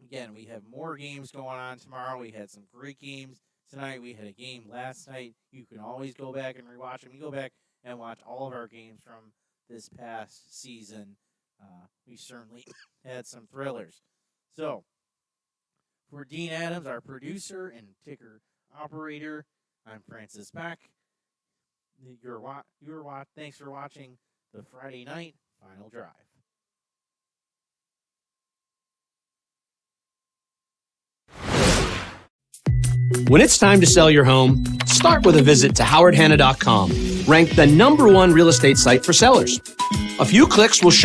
Again, we have more games going on tomorrow. We had some great games tonight. We had a game last night. You can always go back and rewatch them. You go back and watch all of our games from this past season. We certainly had some thrillers. So, for Dean Adams, our producer and ticker operator, I'm Francis Beck. Thanks for watching the Friday Night Final Drive. When it's time to sell your home, start with a visit to howardhanna.com, ranked the #1 real estate site for sellers. A few clicks will show